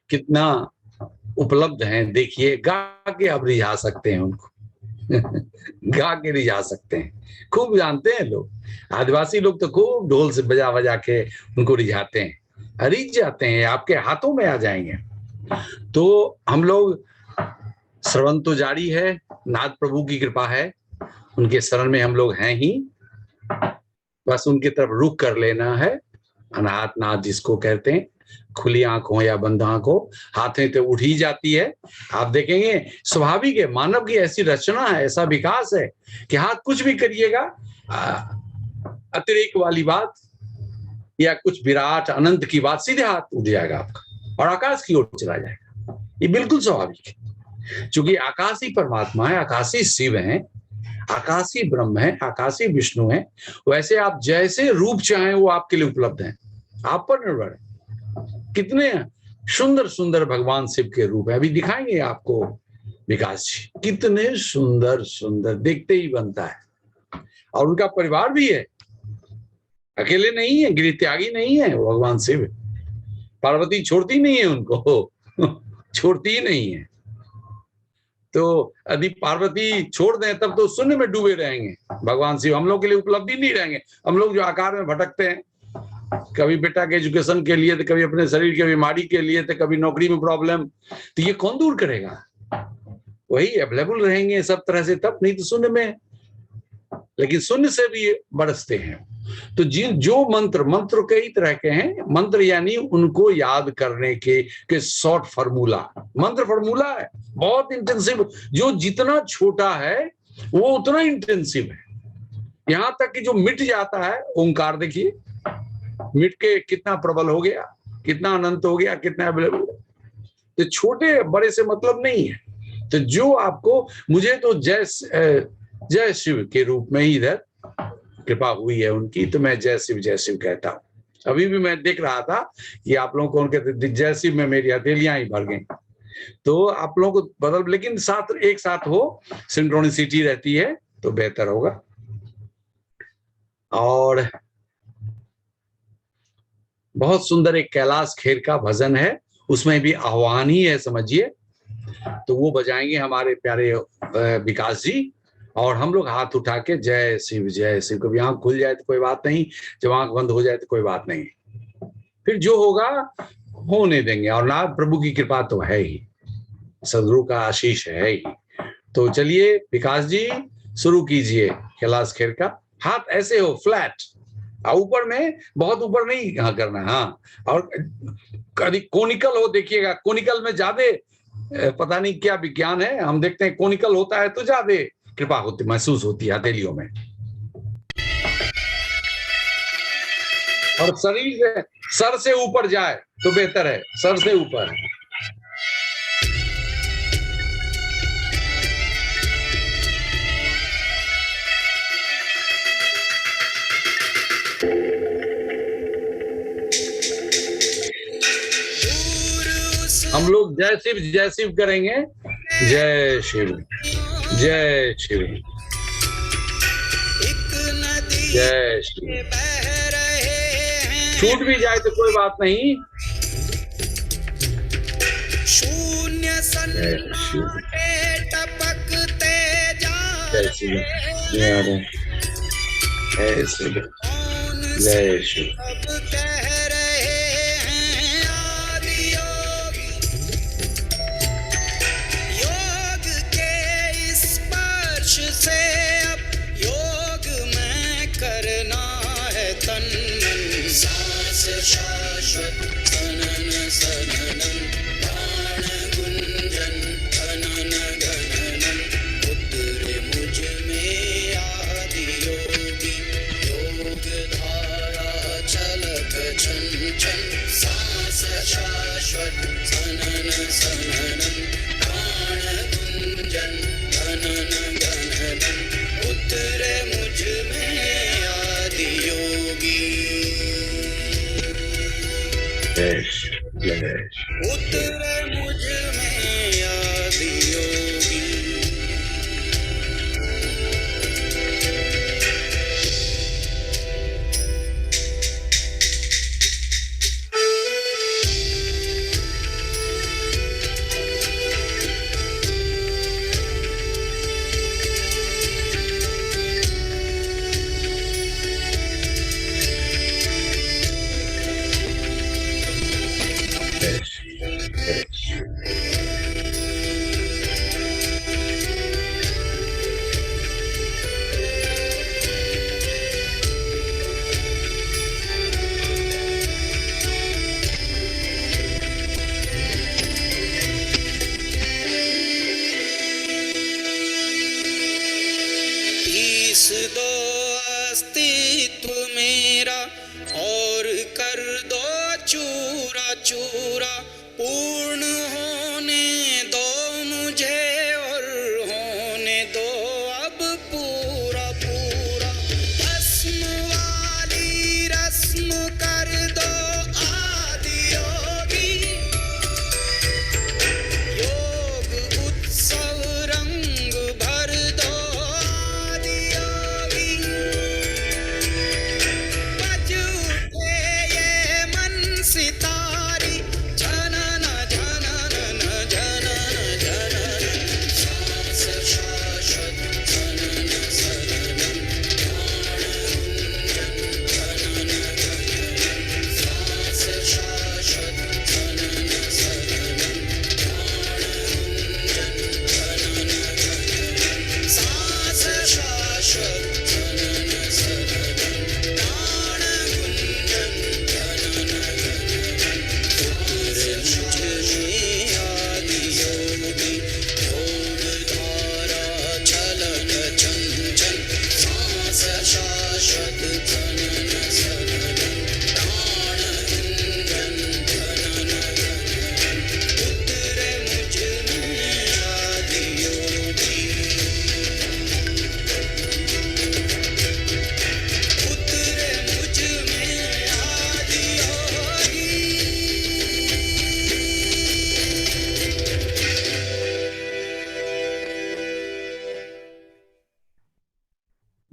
कितना उपलब्ध हैं, देखिए। गा के आप रिझा सकते हैं उनको गा के रिझा सकते हैं, खूब जानते हैं लोग। आदिवासी लोग तो खूब ढोल से बजा बजा के उनको रिझाते हैं, रिझ जाते हैं, आपके हाथों में आ जाएंगे। तो हम लोग श्रवण तो जारी है, नाथ प्रभु की कृपा है, उनके शरण में हम लोग हैं ही, बस उनकी तरफ रुख कर लेना है। अनाथ नाथ जिसको कहते हैं, खुली आंखों या बंद आंखों, हाथें तो उठ ही जाती है। आप देखेंगे स्वाभाविक है, मानव की ऐसी रचना है, ऐसा विकास है कि हाथ कुछ भी करिएगा, अतिरेक वाली बात या कुछ विराट अनंत की बात, सीधे हाथ उठ जाएगा आपका और आकाश की ओर चला जाएगा। ये बिल्कुल स्वाभाविक है, क्योंकि आकाशी परमात्मा है, आकाशी शिव है, आकाशी ब्रह्म है, आकाशी विष्णु है। वैसे आप जैसे रूप चाहें वो आपके लिए उपलब्ध है, आप पर निर्भर है। कितने सुंदर सुंदर भगवान शिव के रूप है। अभी दिखाएंगे आपको विकास जी, कितने सुंदर सुंदर, देखते ही बनता है। और उनका परिवार भी है, अकेले नहीं है, गृह त्यागी नहीं है वो भगवान शिव। पार्वती छोड़ती नहीं है उनको छोड़ती ही नहीं है। तो यदि पार्वती छोड़ दें तब तो शून्य में डूबे रहेंगे भगवान शिव, हम लोग के लिए उपलब्धि नहीं रहेंगे। हम लोग जो आकार में भटकते हैं, कभी बेटा के एजुकेशन के लिए, तो कभी अपने शरीर की बीमारी के लिए, तो कभी नौकरी में प्रॉब्लम, तो ये कौन दूर करेगा? वही अवेलेबल रहेंगे सब तरह से, तब नहीं तो शून्य में। लेकिन शून्य से भी बरसते हैं। तो जो मंत्र कई तरह के हैं। मंत्र यानी उनको याद करने के शॉर्ट फार्मूला, मंत्र फार्मूला है बहुत इंटेंसिव। जो जितना छोटा है वो उतना इंटेंसिव है। यहां तक कि जो मिट जाता है, ओंकार देखिए मिट के कितना प्रबल हो गया, कितना अनंत हो गया, कितना अवेलेबल। तो छोटे बड़े से मतलब नहीं है। तो जो आपको, मुझे तो जय शिव के रूप में ही इधर कृपा हुई है उनकी, तो मैं जय शिव कहता हूं। अभी भी मैं देख रहा था कि आप लोगों को उनके जय शिव में मेरी हथेलियां ही भर गई। तो आप लोगों को बदल, लेकिन साथ एक साथ हो, सिंक्रोनिसिटी रहती है तो बेहतर होगा। और बहुत सुंदर एक कैलाश खेर का भजन है, उसमें भी आह्वान ही है समझिए। तो वो बजाएंगे हमारे प्यारे विकास जी, और हम लोग हाथ उठा के जय शिव जय शिव। कभी आंख खुल जाए तो कोई बात नहीं, जब आंख बंद हो जाए तो कोई बात नहीं, फिर जो होगा होने देंगे। और ना प्रभु की कृपा तो है ही, सदगुरु का आशीष है ही। तो चलिए विकास जी शुरू कीजिए कैलाश खेर का। हाथ ऐसे हो फ्लैट, ऊपर में बहुत ऊपर नहीं हाँ करना, हाँ। और कभी कोनिकल हो, देखिएगा कोनिकल में ज्यादा पता नहीं क्या विज्ञान है, हम देखते हैं कोनिकल होता है तो ज्यादा कृपा होती महसूस होती है हथेलियों में। और शरीर से, सर से ऊपर जाए तो बेहतर है, सर से ऊपर। हम लोग जय शिव करेंगे। जय शिव जय शिव जय शिव। छूट भी जाए तो कोई बात नहीं। शून्य सन्नाटे टपकते जा जय शिव जय शिव जय शिव। अब कह रहे हैं आदि योगी, योग के स्पर्श से अब योग में करना है तन मन। सांस शाश्वत सनन सननम, प्राण गुंजन धनन गणनम, उतरे मुझ में आदि योगी, योग धारा छलक छन छन। सांस शाश्वत सनन सननम, प्राण गुंजन धनन गणनम, उतरे मुझ में आदि योगी, उतरे मुझ में आदि योगी।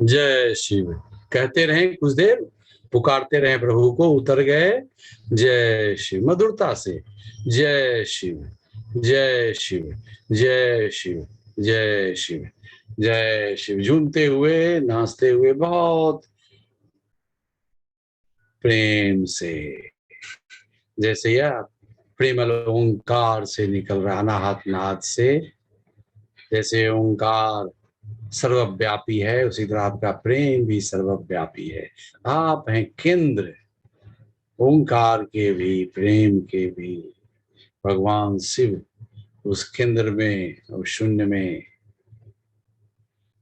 जय शिव। कहते रहें कुछ देर, पुकारते रहें प्रभु को, उतर गए। जय शिव, मधुरता से। जय शिव, जय शिव, जय शिव, जय शिव, जय शिव। झूमते हुए, नाचते हुए, बहुत प्रेम से, जैसे यह प्रेमल ओंकार से निकल रहा, अनाहत नाद से। जैसे ओंकार सर्वव्यापी है, उसी तरह आपका प्रेम भी सर्वव्यापी है। आप हैं केंद्र ओंकार के भी, प्रेम के भी। भगवान शिव उस केंद्र में, उस शून्य में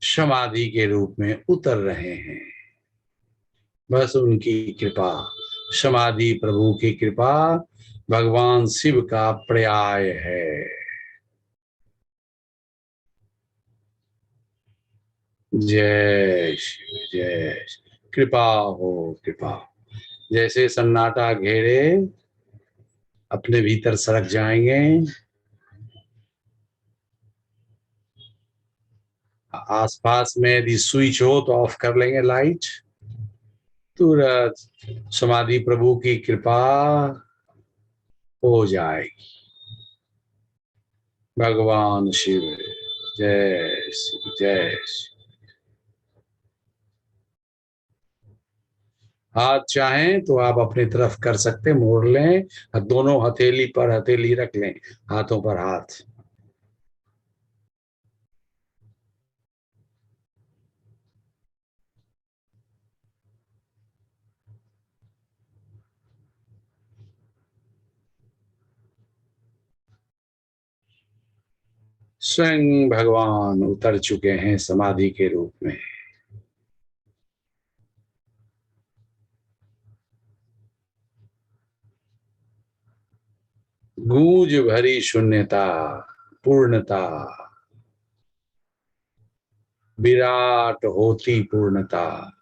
समाधि के रूप में उतर रहे हैं। बस उनकी कृपा, समाधि प्रभु की कृपा, भगवान शिव का पर्याय है। जय शिव, जय शिव। कृपा हो, कृपा। जैसे सन्नाटा घेरे, अपने भीतर सरक जाएंगे। आसपास में यदि स्विच हो तो ऑफ कर लेंगे लाइट। तुरंत समाधि प्रभु की कृपा हो जाएगी। भगवान शिव, जय शिव, जय शिव। हाथ चाहें तो आप अपनी तरफ कर सकते, मोड़ लें, और दोनों हथेली पर हथेली रख लें, हाथों पर हाथ। स्वयं भगवान उतर चुके हैं समाधि के रूप में। गूंज भरी शून्यता, पूर्णता, विराट होती पूर्णता।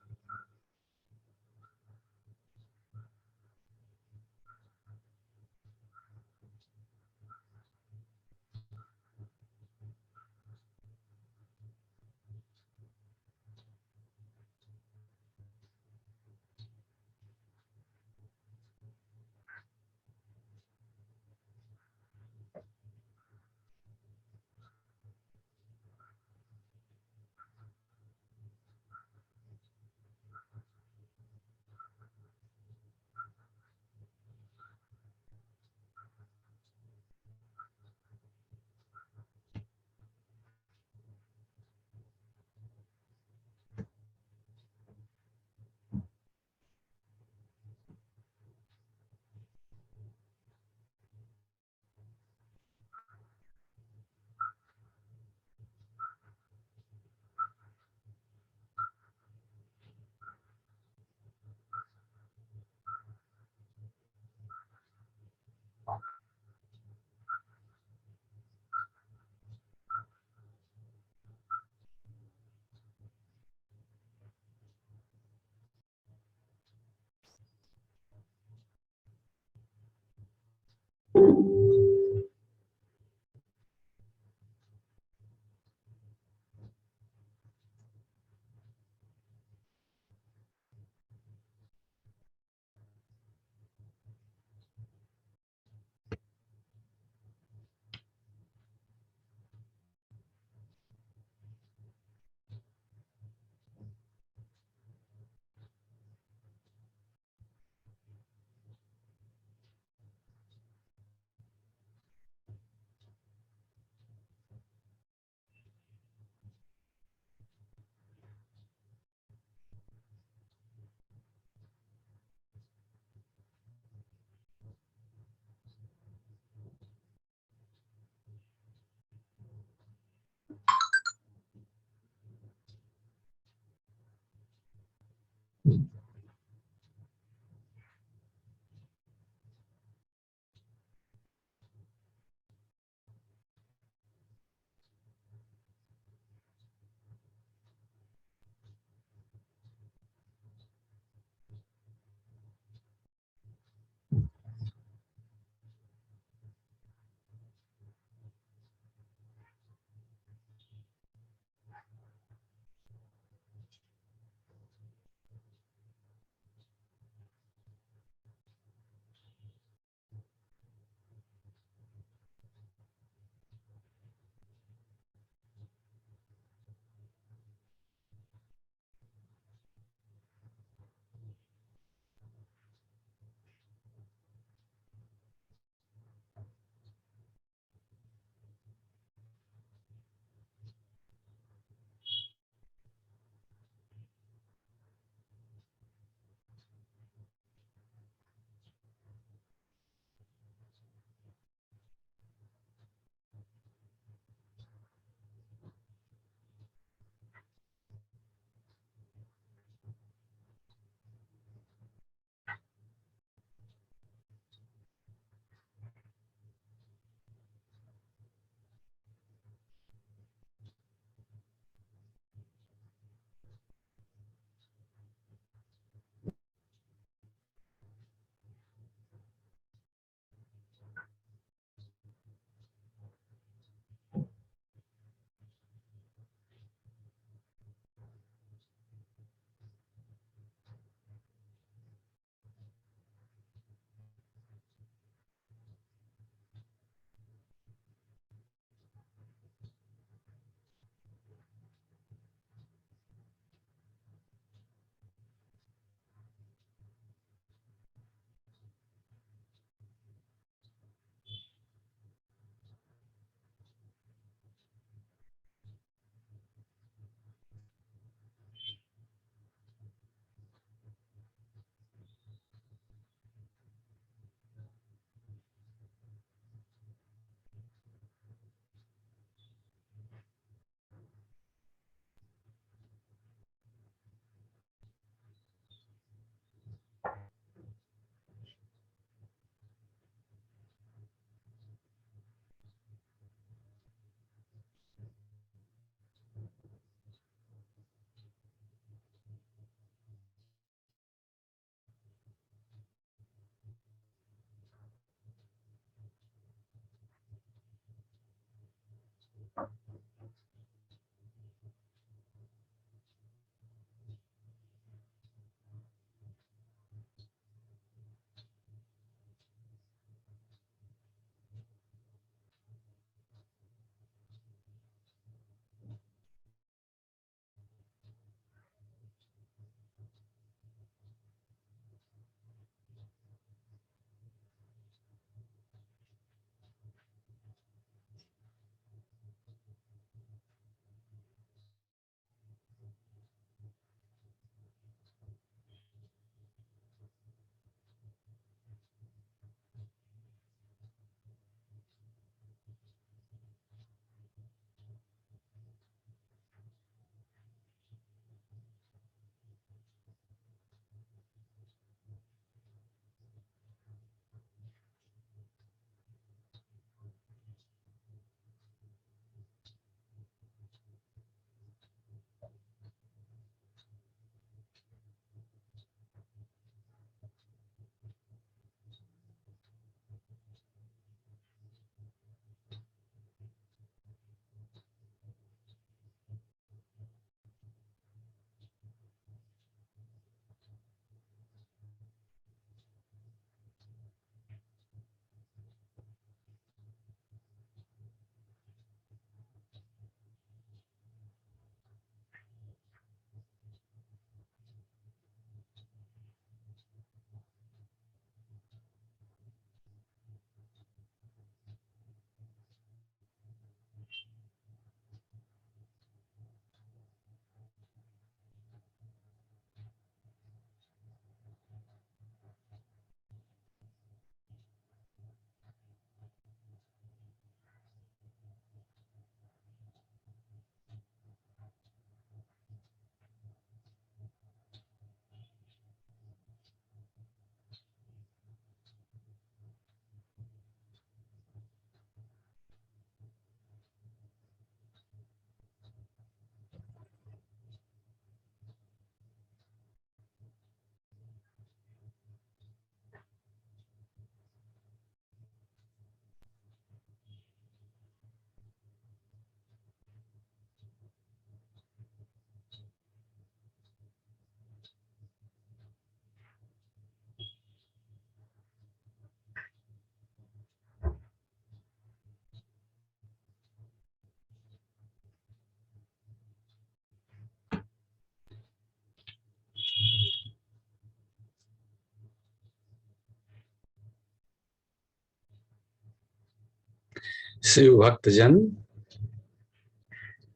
शिव भक्त जन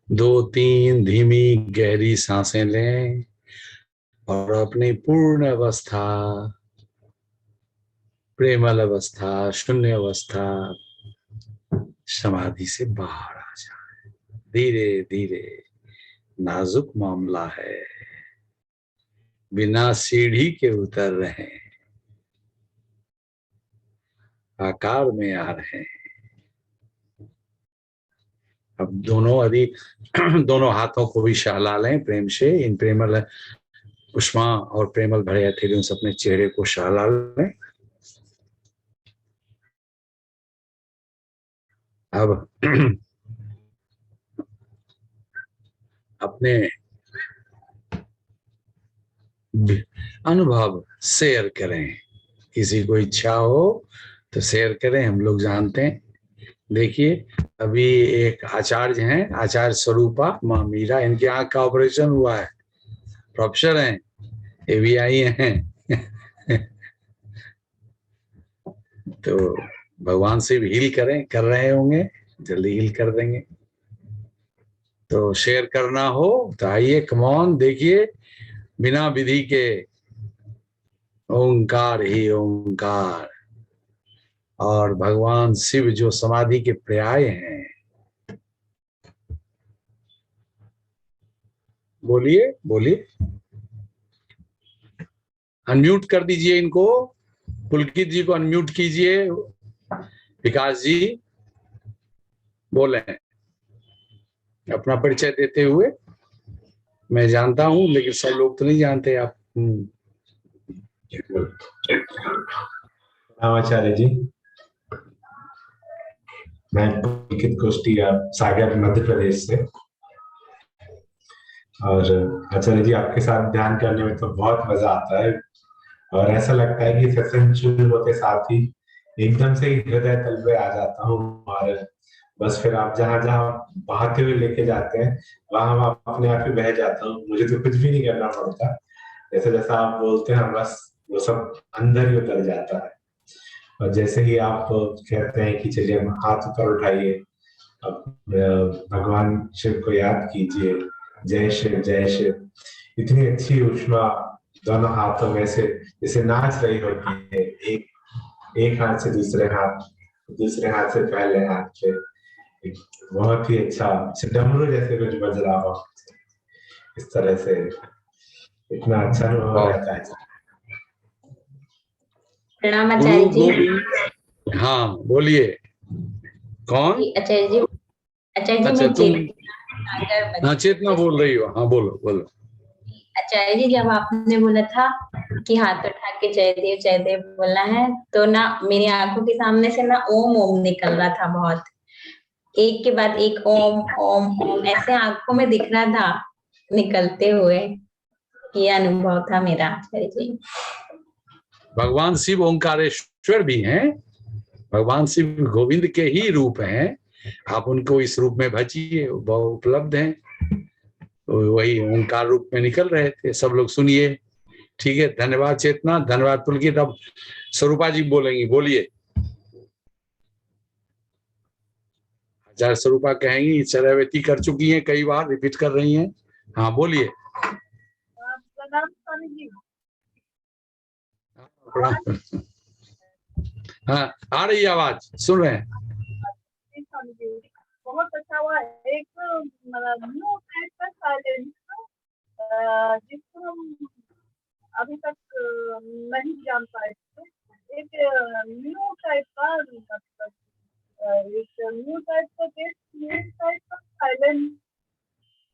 2-3 धीमी गहरी सांसें लें और अपनी पूर्ण अवस्था, प्रेमल अवस्था, शून्य अवस्था, समाधि से बाहर आ जाए। धीरे धीरे, नाजुक मामला है, बिना सीढ़ी के उतर रहे हैं, आकार में आ रहे हैं। अब दोनों हाथों को भी सहला लें प्रेम से। इन प्रेमल उष्मा और प्रेमल भरे हथेलियों से अपने चेहरे को सहला लें। अब अपने अनुभव शेयर करें। किसी को इच्छा हो तो शेयर करें, हम लोग जानते हैं। देखिए, अभी एक आचार्य हैं, आचार्य स्वरूपा माँ मीरा, इनके आंख का ऑपरेशन हुआ है, प्रोफेसर हैं, एवीआई हैं। तो भगवान से भी हील कर रहे होंगे, जल्दी हील कर देंगे। तो शेयर करना हो तो आइए, कमॉन। देखिए, बिना विधि के ओंकार ही ओंकार, और भगवान शिव जो समाधि के पर्याय हैं। बोलिए बोलिए, अनम्यूट कर दीजिए इनको। पुलकित जी को अनम्यूट कीजिए। विकास जी बोले अपना परिचय देते हुए। मैं जानता हूं, लेकिन सब लोग तो नहीं जानते। आप आचार्य जी, मैं पुलकित कुष्टिया, सागर मध्य प्रदेश से। और आचार्य जी, आपके साथ ध्यान करने में तो बहुत मजा आता है, और ऐसा लगता है कि सत्संग शुरू होते साथ ही एकदम से ही हृदय तल पे आ जाता हूँ, और बस फिर आप जहाँ जहाँ बहाते हुए लेके जाते हैं वहां मैं अपने आप ही बह जाता हूँ। मुझे तो कुछ भी नहीं करना पड़ता, जैसे जैसा आप बोलते हैं बस वो सब अंदर ही उतर जाता है। और जैसे ही आप कहते हैं कि चलिए हाथ ऊपर उठाइए, अब भगवान शिव को याद कीजिए, जय शिव जय शिव, इतनी अच्छी ऊष्मा दोनों हाथों में से जैसे नाच रही होती है, एक हाथ से दूसरे हाथ से पहले हाथ पे, बहुत ही अच्छा डमरू जैसे कुछ बज रहा हो, इस तरह से इतना अच्छा अनुभव रहता है। प्रणाम आचार्य जी। हाँ बोलिए, कौन? आचार्य जी, अच्छा, तुम चेतना बोल रही हो? हाँ बोलो बोलो। आचार्य जी, जब आपने बोला था कि हाथ उठा के जय देव बोलना है, तो ना मेरी आंखों के सामने से ना ओम ओम निकल रहा था, बहुत एक के बाद एक ओम ओम ओम ऐसे आंखों में दिख रहा था निकलते हुए। ये अनुभव था मेरा आचार्य जी। भगवान शिव ओंकारेश्वर भी हैं, भगवान शिव गोविंद के ही रूप हैं। आप उनको इस रूप में भजिए, वो उपलब्ध हैं, वही ओंकार रूप में निकल रहे थे। सब लोग सुनिए, ठीक है? धन्यवाद चेतना, धन्यवाद पुलकित। अब स्वरूपा जी बोलेंगी, बोलिए। आचार्य स्वरूपा कहेंगी, चरैवेती कर चुकी हैं, कई बार रिपीट कर रही हैं। हाँ बोलिए। हाँ आ रही आवाज, सुन रहे हैं। बहुत अच्छा हुआ। एक न्यू टाइप का साइलेंस जिसको हम अभी तक नहीं जान पाए थे, एक न्यू टाइप का, मतलब एक न्यू टाइप का साइलेंस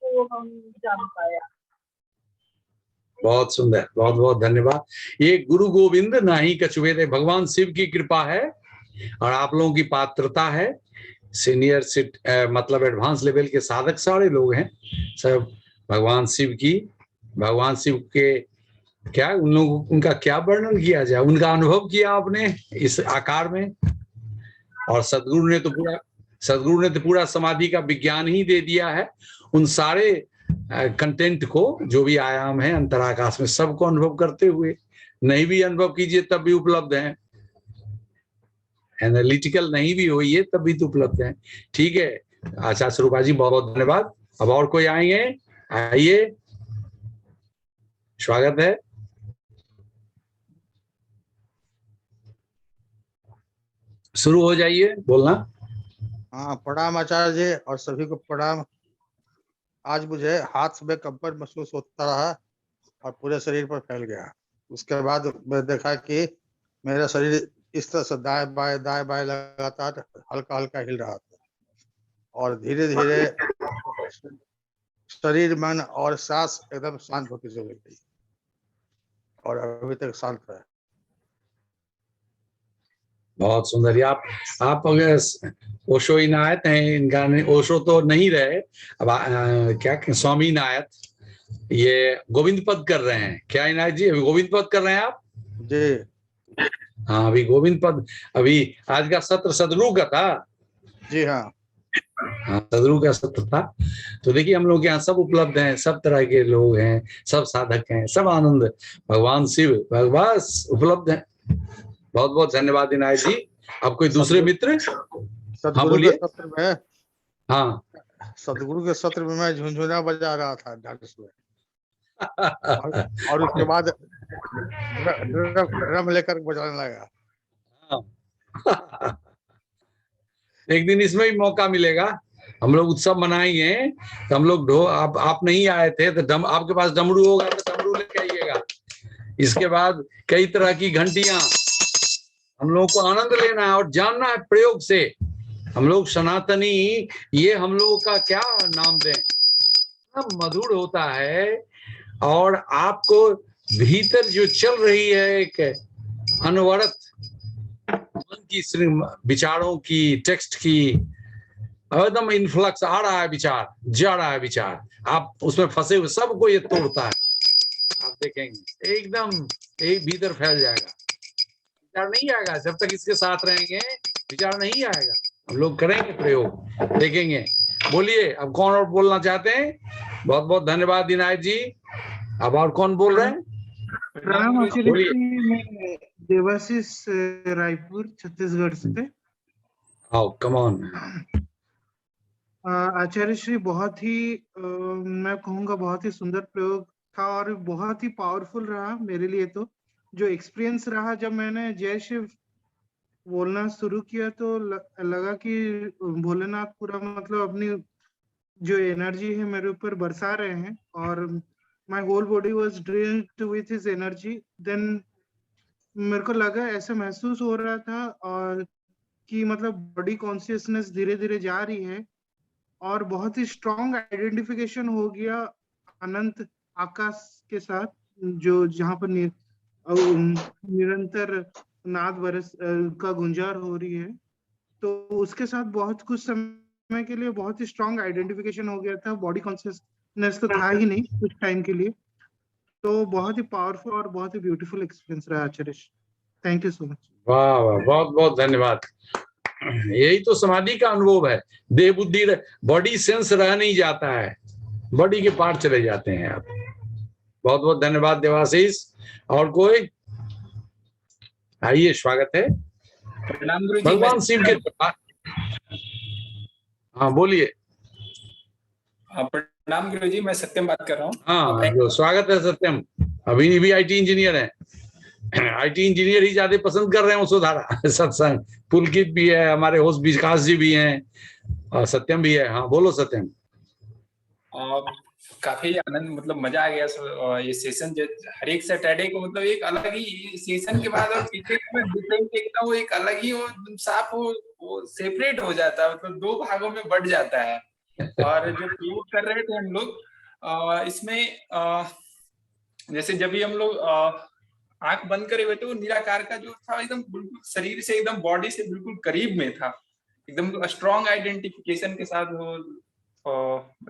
को हम जान पाया। बहुत सुंदर, बहुत बहुत धन्यवाद। ये गुरु गोविंद नाही कछुवेद, भगवान शिव की कृपा है और आप लोगों की पात्रता है। सीनियर मतलब एडवांस लेवल के साधक सारे लोग हैं सब। भगवान शिव के क्या उनका क्या वर्णन किया जाए, उनका अनुभव किया आपने इस आकार में। और सदगुरु ने तो पूरा समाधि का विज्ञान ही दे दिया है। उन सारे कंटेंट को, जो भी आयाम है अंतराकाश में, सबको अनुभव करते हुए। नहीं भी अनुभव कीजिए तब भी उपलब्ध है। एनालिटिकल नहीं भी हुई है तब भी तो उपलब्ध है। ठीक है, आचार्य स्वरूपा जी बहुत बहुत धन्यवाद। अब और कोई आएंगे? आइए, स्वागत है। शुरू हो जाइए बोलना। हाँ, प्रणाम आचार्य जी और सभी को प्रणाम। आज मुझे हाथ में कंपन महसूस होता रहा और पूरे शरीर पर फैल गया। उसके बाद मैं देखा कि मेरा शरीर इस तरह से दाएं बाएं लगातार हल्का हल्का हिल रहा था और धीरे धीरे शरीर, मन और सांस एकदम शांत होती चली गई और अभी तक शांत है। बहुत सुंदर। आप अगर ओशो इनायत हैं, इनका ओशो तो नहीं रहे, अब क्या स्वामी इनायत ये गोविंद पद कर रहे हैं क्या? इनायत जी अभी गोविंद पद कर रहे हैं आप जी? हाँ, अभी गोविंद पद। अभी आज का सत्र सदगुरु का था। जी हाँ, हाँ, सदगुरु का सत्र था। तो देखिए हम लोग यहाँ सब उपलब्ध हैं, सब तरह के लोग हैं, सब साधक हैं, सब आनंद भगवान शिव भगवान उपलब्ध हैं। बहुत बहुत धन्यवाद इनायत जी। अब कोई दूसरे मित्र? हाँ बोलिए। सत्र में, हाँ, सदगुरु के सत्र में मैं झुनझुना बजा रहा था ढाढस में और उसके बाद ड्रम लेकर बजाने लगा। एक दिन इसमें भी मौका मिलेगा, हम लोग उत्सव मनाएंगे तो हम लोग आप नहीं आए थे तो आपके पास डमरू होगा तो डमरू लेके आइएगा। इसके बाद कई तरह की घंटियां, हम लोग को आनंद लेना है और जानना है प्रयोग से। हम लोग सनातनी, ये हम लोगों का क्या नाम दें, मधुर होता है और आपको भीतर जो चल रही है एक अनवरत मन की विचारों की, टेक्स्ट की एकदम इन्फ्लक्स आ रहा है, विचार जा रहा है, विचार आप उसमें फंसे हुए सबको ये तोड़ता है। आप देखेंगे एकदम एक भीतर फैल जाएगा। विचार नहीं आएगा जब तक इसके साथ रहेंगे, विचार नहीं आएगा। हम लोग करेंगे प्रयोग, देखेंगे। बोलिए अब कौन और बोलना चाहते हैं? बहुत बहुत धन्यवाद इनायत जी। अब और कौन बोल रहे हैं? प्रणाम आचार्य जी, मैं देवाशीष रायपुर छत्तीसगढ़ से। आओ कम ऑन। आचार्य श्री बहुत ही मैं कहूँगा बहुत ही सुंदर प्रयोग था और बहुत ही पावरफुल रहा मेरे लिए। तो जो एक्सपीरियंस रहा जब मैंने जय शिव बोलना शुरू किया तो लगा कि भोलेनाथ पूरा मतलब अपनी जो एनर्जी है मेरे ऊपर बरसा रहे हैं और my whole body was drained with his energy. Then मेरे को लगा, ऐसा महसूस हो रहा था और कि मतलब बॉडी कॉन्शियसनेस धीरे धीरे जा रही है और बहुत ही स्ट्रॉन्ग आइडेंटिफिकेशन हो गया अनंत आकाश के साथ, जो जहाँ पर निरंतर नाद बरस का गुंजार हो रही है। तो उसके साथ बहुत कुछ समय के लिए बहुत ही स्ट्रॉन्ग आइडेंटिफिकेशन हो गया था। बॉडी कॉन्शियसनेस तो था ही नहीं कुछ टाइम के लिए। तो बहुत ही पावरफुल और बहुत ही ब्यूटीफुल एक्सपीरियंस रहा Acharya. Thank you so much. वाह वाह, बहुत बहुत धन्यवाद। यही तो समाधि का अनुभव है। देह बुद्धि बॉडी सेंस रह नहीं जाता है, बॉडी के पार्ट चले जाते हैं आप। बहुत बहुत धन्यवाद देवाशीष। और कोई? आइए, स्वागत है। भगवान शिव के। हाँ बोलिए। प्रणाम गुरु जी, मैं सत्यम बात कर रहा हूँ। हाँ जो स्वागत है सत्यम। अभी भी आईटी इंजीनियर हैं। आईटी इंजीनियर ही ज्यादा पसंद कर रहे हैं वसुधारा सत्संग। पुलकित भी है, हमारे होस्ट विकास जी भी हैं और सत्यम भी है। हाँ बोलो सत्यम। काफी आनंद, मतलब मजा आ गया ये सेशन। जो हर एक सैटरडे को मतलब एक अलग ही सेशन के बाद और पीछे में देखता हूँ, एक अलग ही वो साफ वो सेपरेट हो जाता है, मतलब दो भागों में बढ़ जाता है। और जो प्रयोग कर रहे थे हम लोग इसमें जैसे जब भी हम लोग आंख बंद करे हुए थे, वो निराकार का जो था एकदम बिल्कुल शरीर से एकदम बॉडी से बिल्कुल करीब में था, एकदम स्ट्रॉन्ग आइडेंटिफिकेशन के साथ वो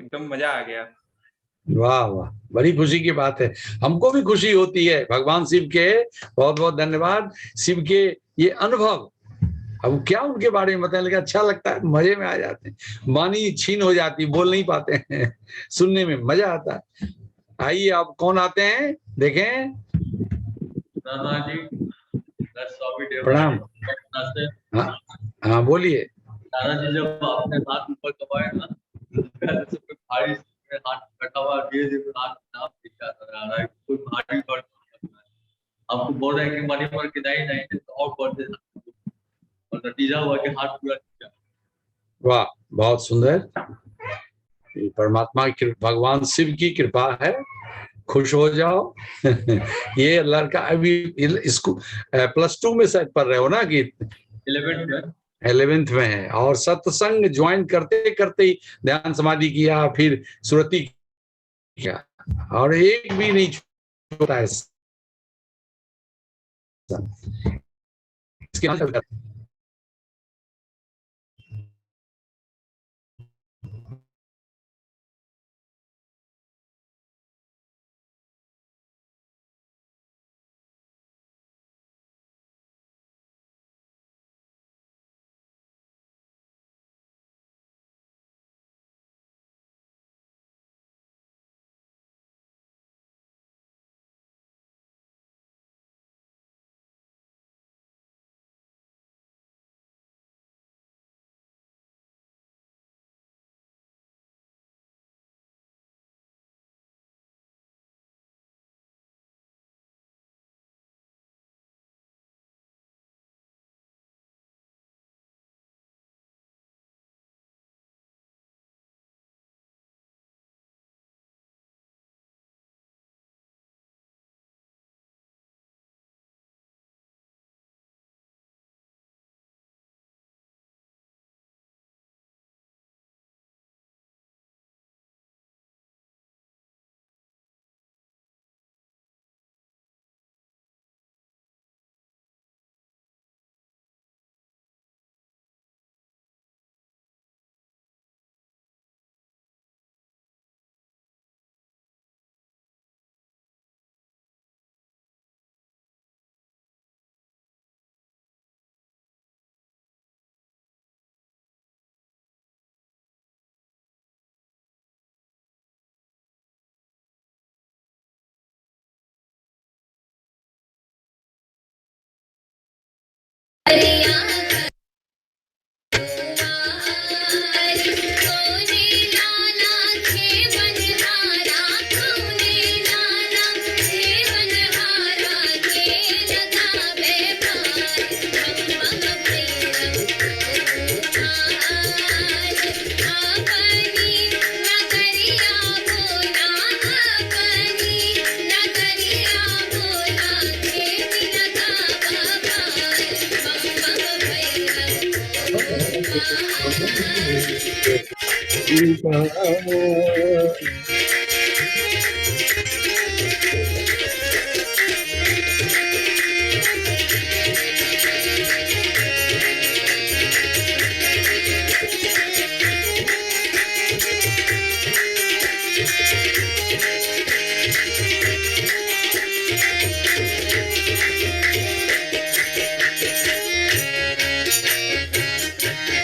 एकदम मजा आ गया। वाह वाह, बड़ी खुशी की बात है। हमको भी खुशी होती है भगवान शिव के। बहुत बहुत धन्यवाद। शिव के ये अनुभव, अब क्या उनके बारे में बताने लगा, अच्छा लगता है, मजे में आ जाते हैं। वाणी छीन हो जाती, बोल नहीं पाते हैं, सुनने में मजा आता है। आइए आप कौन आते हैं, देखें। दादाजी प्रणाम। नमस्ते। हाँ बोलिए। दादाजी जब आपने हाथ ऊपर दबाए ना तो कोई भारी हाथ बैठा हुआ धीरे धीरे हाथ नाप दिखा रहा है कोई भारी बढ़ आपको बोल रहे हैं कि मनी पर कि नहीं तो और बढ़ देना और नतीजा हुआ कि हाथ पूरा दिखा। वाह बहुत सुंदर। ये परमात्मा की भगवान शिव की कृपा है, खुश हो जाओ। ये लड़का अभी इसको +2 में शायद पढ़ रहे हो ना कि 11th में है, और सत्संग ज्वाइन करते करते ही ध्यान समाधि किया, फिर सुरति किया, और एक भी नहीं छोटा है। इसके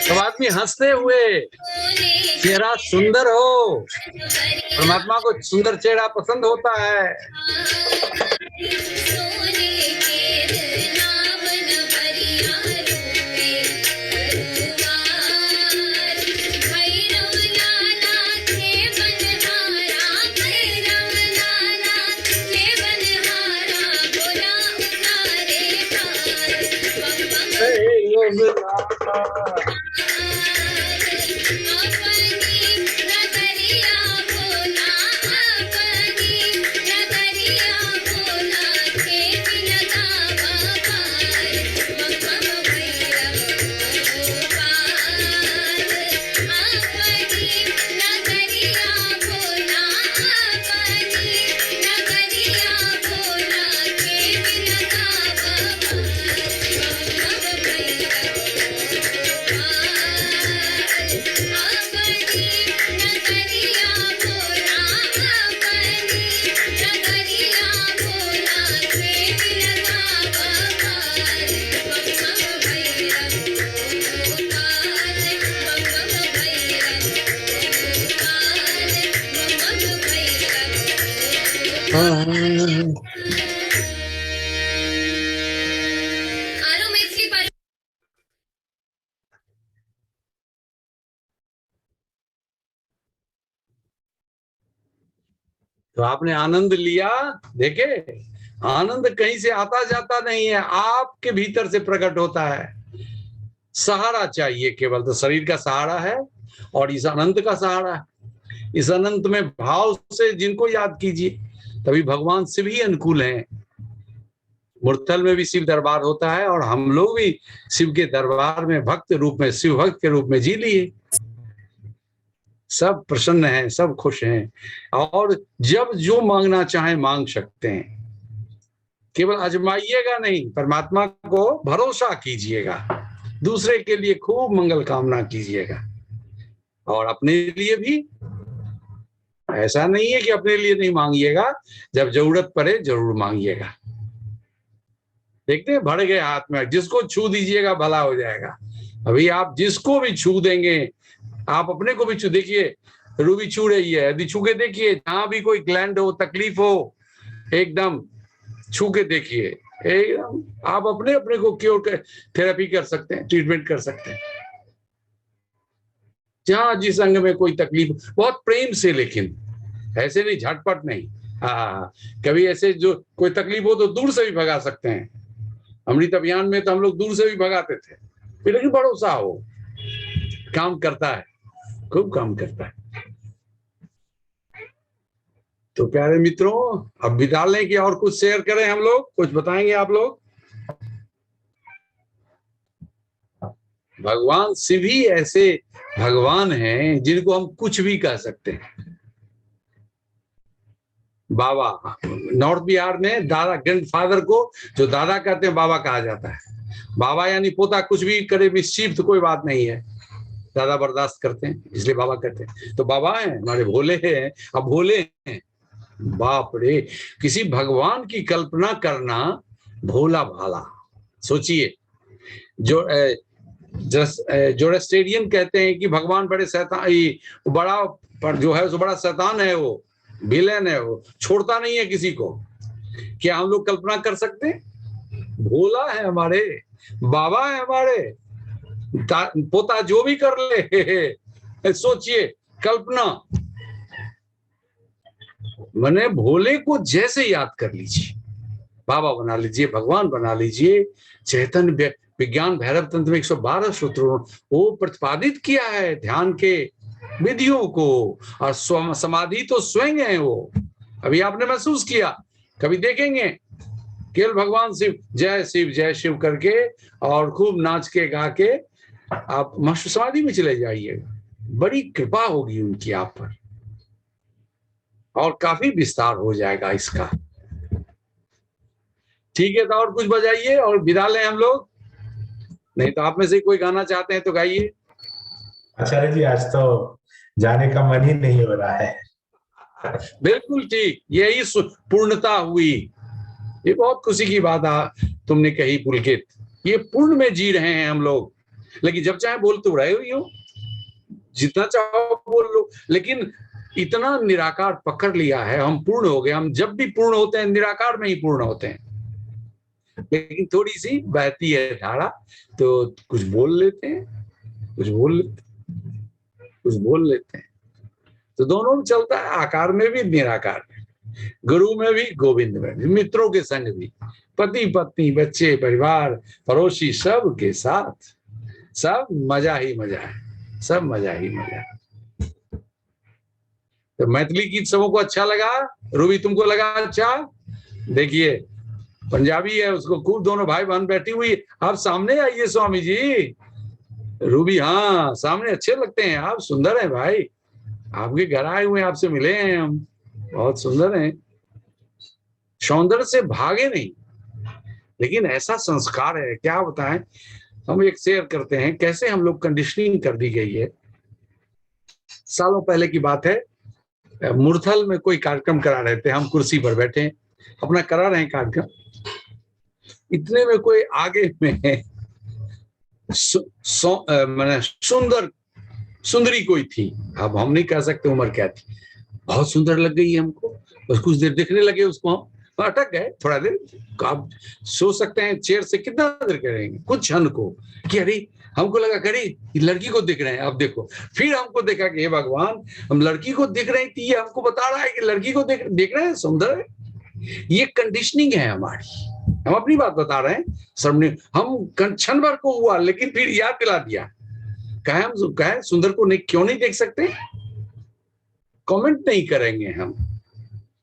सब आदमी हंसते हुए, चेहरा सुंदर हो। परमात्मा को सुंदर चेहरा पसंद होता है। तो आपने आनंद लिया। देखे, आनंद कहीं से आता जाता नहीं है, आपके भीतर से प्रकट होता है। सहारा चाहिए केवल, तो शरीर का सहारा है और इस अनंत का सहारा है। इस अनंत में भाव से जिनको याद कीजिए, तभी भगवान शिव ही अनुकूल हैं। मुरथल में भी शिव दरबार होता है और हम लोग भी शिव के दरबार में भक्त रूप में, शिव भक्त के रूप में जी लिए। सब प्रसन्न हैं, सब खुश हैं, और जब जो मांगना चाहे मांग सकते हैं। केवल आजमाइएगा नहीं, परमात्मा को भरोसा कीजिएगा, दूसरे के लिए खूब मंगल कामना कीजिएगा, और अपने लिए भी। ऐसा नहीं है कि अपने लिए नहीं मांगिएगा, जब जरूरत पड़े जरूर मांगिएगा। देखते हैं, भर गए हाथ में, जिसको छू दीजिएगा भला हो जाएगा। अभी आप जिसको भी छू देंगे, आप अपने को भी छू, देखिए रूबी छू रही है, यदि छू के देखिए, जहां भी कोई ग्लैंड हो, तकलीफ हो, एकदम छू के देखिए, एकदम आप अपने अपने को क्योर कर थेरेपी कर सकते हैं, ट्रीटमेंट कर सकते हैं। जहां जिस अंग में कोई तकलीफ, बहुत प्रेम से, लेकिन ऐसे नहीं, झटपट नहीं। हाँ, कभी ऐसे जो कोई तकलीफ हो तो दूर से भी भगा सकते हैं। अमृत अभियान में तो हम लोग दूर से भी भगाते थे, लेकिन भरोसा हो, काम करता है, खूब काम करता है। तो प्यारे मित्रों, अब विदा लें कि और कुछ शेयर करें, हम लोग कुछ बताएंगे आप लोग। भगवान शिव ही ऐसे भगवान हैं जिनको हम कुछ भी कह सकते हैं। बाबा, नॉर्थ बिहार में दादा, ग्रैंडफादर को जो दादा कहते हैं, बाबा कहा जाता है। बाबा यानी पोता कुछ भी करे मिसचीफ तो कोई बात नहीं है, दादा बर्दाश्त करते हैं, इसलिए बाबा कहते हैं। तो बाबा हैं हमारे, भोले हैं। अब भोले हैं, बाप रे, किसी भगवान की कल्पना करना भोला भाला। सोचिए, जोरास्ट्रियन कहते हैं कि भगवान बड़े शैतान, बड़ा पर जो है, बड़ा शैतान है, वो विलेन है, वो छोड़ता नहीं है किसी को। क्या हम लोग कल्पना कर सकते हैं? भोला है हमारे, बाबा है हमारे, पोता जो भी कर ले, सोचिए, कल्पना। मैंने भोले को जैसे याद कर लीजिए, बाबा बना लीजिए, भगवान बना लीजिए। चैतन्य विज्ञान भैरव तंत्र में 112 सूत्रों वो प्रतिपादित किया है ध्यान के विधियों को, और समाधि तो स्वयं है वो। अभी आपने महसूस किया, कभी देखेंगे, केवल भगवान शिव जय शिव करके और खूब नाच के गा के आप समाधि में चले जाइएगा। बड़ी कृपा होगी उनकी आप पर, और काफी विस्तार हो जाएगा इसका। ठीक है, तो और कुछ बजाइए और विदा लें हम लोग। नहीं तो आप में से कोई गाना चाहते हैं तो गाइए। आचार्य जी, आज तो जाने का मन ही नहीं हो रहा है। बिल्कुल ठीक, यही पूर्णता हुई। ये बहुत खुशी की बात तुमने कही पुलकित। ये पूर्ण में जी रहे हैं हम लोग, लेकिन जब चाहे बोल तो रहे हो, जितना चाहो बोल लो, लेकिन इतना निराकार पकड़ लिया है, हम पूर्ण हो गए। हम जब भी पूर्ण होते हैं निराकार में ही पूर्ण होते हैं, लेकिन थोड़ी सी बहती है धारा, तो कुछ बोल लेते हैं, कुछ बोल लेते हैं। तो दोनों में चलता है, आकार में भी निराकार में, गुरु में भी गोविंद में भी, मित्रों के संग भी, पति पत्नी बच्चे परिवार पड़ोसी सब के साथ, सब मजा ही मजा है, सब मजा ही मजा है। तो मैथिली गीत सबों को अच्छा लगा। रूबी तुमको लगा अच्छा? देखिए पंजाबी है, उसको खूब, दोनों भाई बहन बैठी हुई। आप सामने आइए स्वामी जी। रूबी, हाँ सामने अच्छे लगते हैं आप, सुंदर हैं भाई, आपके घर आए हुए, आपसे मिले हैं हम, बहुत सुंदर हैं। सौंदर्य से भागे नहीं, लेकिन ऐसा संस्कार है, क्या बताएं। हम एक शेयर करते हैं कैसे हम लोग कंडीशनिंग कर दी गई है। सालों पहले की बात है, मुरथल में कोई कार्यक्रम करा रहे थे, हम कुर्सी पर बैठे हैं, अपना करा रहे हैं कार्यक्रम। इतने में कोई आगे में सुंदरी कोई थी, अब हम नहीं कह सकते उम्र क्या थी, बहुत सुंदर लग गई हमको। बस कुछ देर देखने लगे उसको, हम अटक गए थोड़ा देर। आप सोच सकते हैं चेयर से कितना देर करेंगे, कुछ क्षण को, कि अरे हमको लगा करे ये लड़की को देख रहे हैं, अब देखो फिर हमको देखा कि हे भगवान हम लड़की को देख रहे हैं, ये हमको बता रहा है कि लड़की को देख रहे हैं, सुंदर है। ये कंडीशनिंग है हमारी, हम अपनी बात बता रहे हैं। सबने हम क्षण भर को हुआ, लेकिन फिर याद दिला दिया, कहे सुंदर को नहीं, क्यों नहीं देख सकते? कमेंट नहीं करेंगे, हम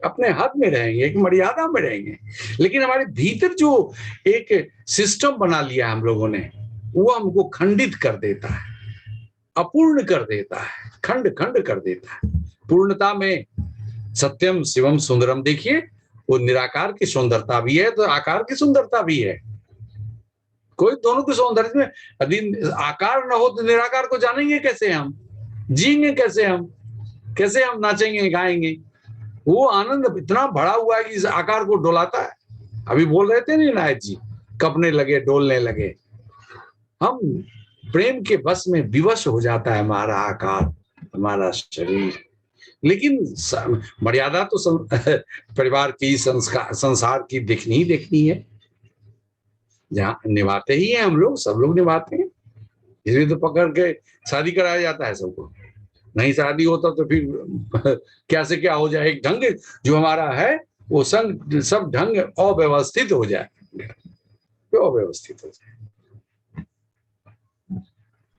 अपने हाथ में रहेंगे, एक मर्यादा में रहेंगे। लेकिन हमारे भीतर जो एक सिस्टम बना लिया हम लोगों ने, वो हमको खंडित कर देता है, अपूर्ण कर देता है, खंड खंड कर देता है। पूर्णता में सत्यम शिवम सुंदरम, देखिए वो निराकार की सुंदरता भी है तो आकार की सुंदरता भी है। कोई दोनों के सौंदर्य में यदि आकार न हो तो निराकार को जानेंगे कैसे? हम जिएंगे कैसे? कैसे हम नाचेंगे गाएंगे? वो आनंद इतना भरा हुआ है कि इस आकार को डोलाता है। अभी बोल रहे थे नहीं नायक जी, कपने लगे, डोलने लगे। हम प्रेम के बस में विवश हो जाता है हमारा आकार, हमारा शरीर। लेकिन मर्यादा तो परिवार की, संसार की देखनी ही देखनी है। जहां निभाते ही हैं हम लोग, सब लोग निभाते हैं, इसलिए तो पकड़ के शादी कराया जाता है सबको। नहीं शादी होता तो फिर क्या से क्या हो जाए, एक ढंग जो हमारा है वो सब ढंग अव्यवस्थित हो जाए, अव्यवस्थित हो जाए।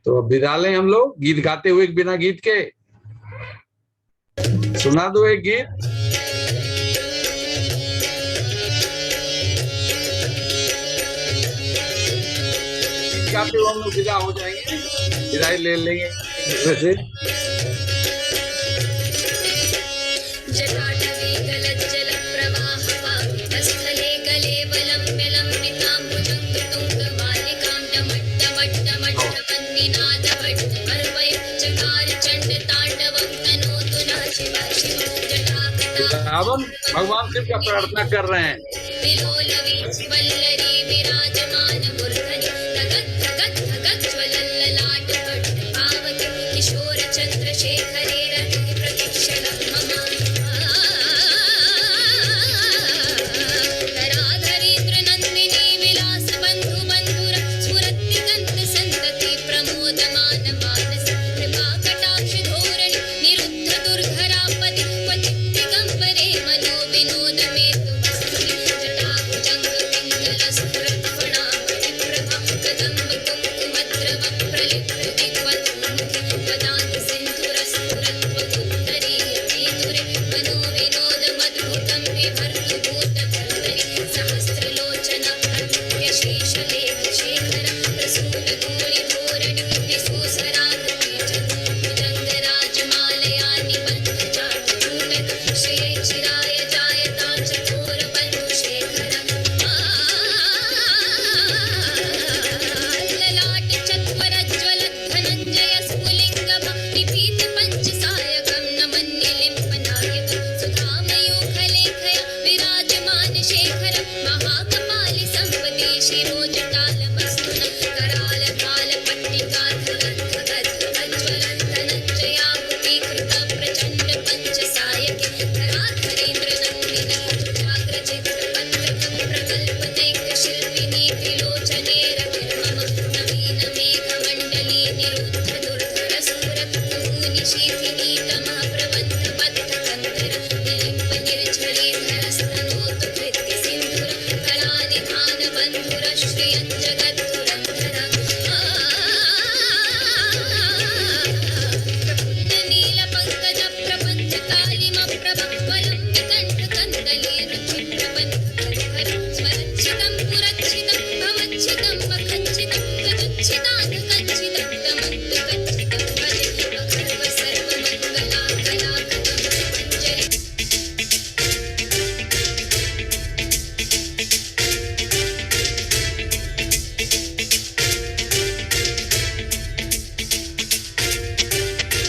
तो अब विदा लें हम लोग गीत गाते हुए, बिना गीत के सुना दो एक गीत। गाते हुए हम लोग विदा हो जाएंगे, विदाई ले लेंगे वैसे। भगवान शिव का प्रार्थना कर रहे हैं।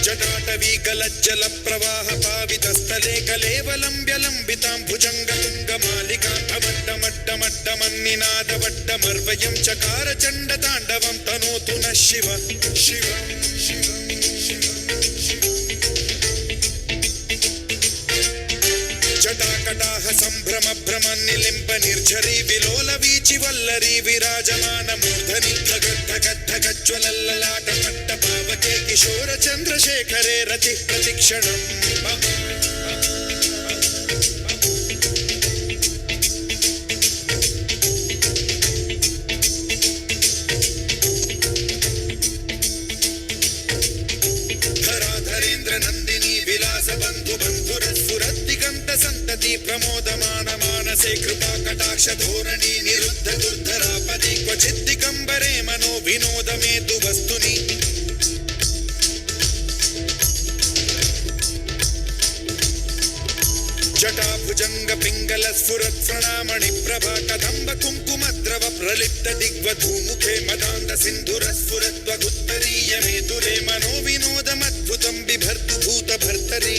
जटाटवीगलज्जलप्रवाहपावितस्थले कलेवलम्ब्यलम्बितां भुजङ्गतुङ्गमालिकामड्डमड्डमड्डमन्निनादवड्डमर्वयं चकार चण्डताण्डवं तनोतु नः शिव शिव शिव जटाकटाह సంభ్రమ భ్రమ నిలింప నిర్ఝరి విలోల వీచి వల్లరి విరాజమాన మూర్ధని ధగద్ధగద్ధగజ్వలల్లలాట పట్ట పావకే కిశోర చంద్రశేఖరే రతి ప్రతిక్షణం సంతతి ప్రమోదమాన మానసే కృపా కటాక్ష ధోరణి నిరుద్ధ దుర్ధరాపది క్వచిత్ దిగంబరే మనో వినోదమేతు వస్తుని జటాభుజంగ పింగళ స్ఫురత్ ప్రణామణి ప్రభా కదంబ కుంకుమ ద్రవ ప్రలిప్త దిగ్వధూముఖే మదాంద సింధుర స్ఫురత్వగుత్తరీయమేతురే మనో వినోదమద్భుతం బిభర్తు భూత భర్తరి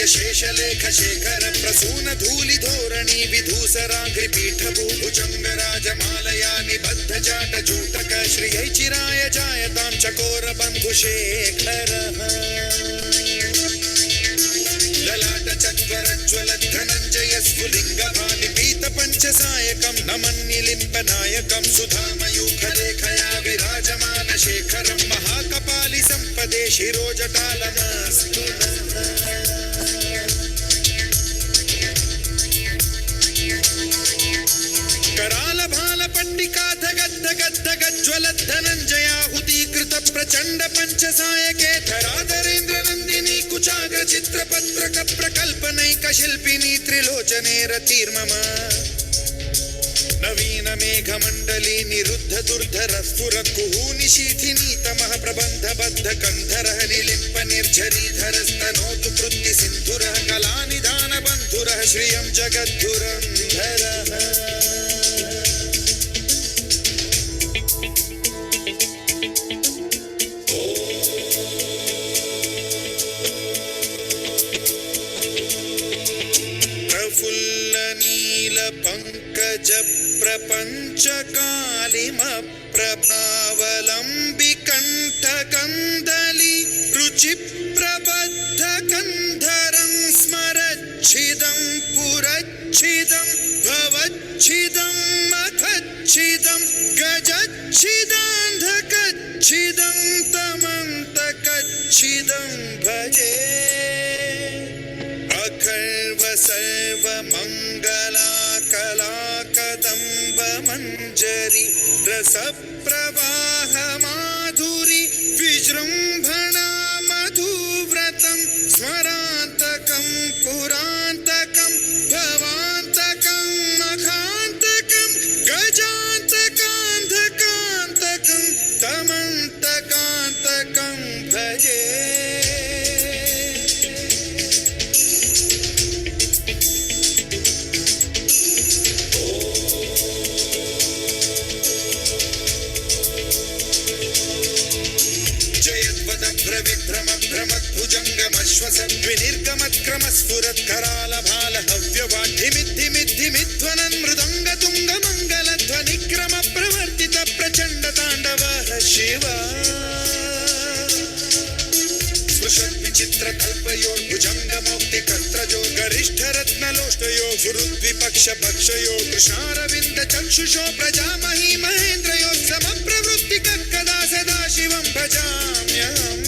शेषलेख शेखर प्रसून धूलि धोरणी विधूसराग्रि पीठ भूभुजंग राजमालया निबद्ध जाट जूटक श्रियै चिराय जायतां चकोर बंधु शेखर ललाट चत्वरज्वल धनंजय स्फुलिंग भानि पीत पंचसायकं नमन्निलिम्प नायकं सुधामयूख लेखया विराजमान शेखरं महाकपालि संपदे शिरोजटालमस्तु कराल भाल पट्टिका धगद्धगद्धगज्वल धनंजयाहुतीकृत प्रचंड पंचसायके धराधरेन्द्र नंदिनी कुचाग्र चित्रपत्रक प्रकल्पनैक शिल्पिनी त्रिलोचने रतिर्मम नवीन मेघमंडली निरुद्ध दुर्धर स्फुर कुहूनिशीथिनी तमः प्रबंध बद्ध कंधरः निलिम्प निर्झरीधर स्तनोतु कृत्ति सिंधुरः कलानिधान बंधुरः श्रियं जगद्धुरंधरः पंकज प्रपंच कालिम प्रभावलंबि कंठ कंदली रुचि प्रबद्ध कंधरं स्मरच्छिदं पुरच्छिदं भवच्छिदं मखच्छिदं गजच्छिदान्धकच्छिदं तमन्तकच्छिदं भजे अखर्व सर्व मंगला कला कदम्ब मंजरी रस प्रवाह माधुरी विजृंभणा मधुव्रतं स्मरान्तकं पुरान्तकं भवान्तकं मखान्तकं गजान्तकान्धकान्तकं तमन्तकान्तकं भजे विनिर्गमत्क्रमस्फुरत् कराल भाल हव्यवाढ्यमिद्धिमिद्धिमिध्वनन् मृदंग तुंग मंगल ध्वनिक्रम प्रवर्तित प्रचंड तांडवः शिव स्पृशत् विचित्र कल्पयोर्भुजंग मौक्ति कस्त्रजो गरिष्ठ रत्नलोष्टयो गुरुद्विपक्ष पक्षयो कृशारविंद चक्षुषो प्रजामही महेन्द्रयो समप्रवृत्ति कदा सदा शिवं भजाम्यहम्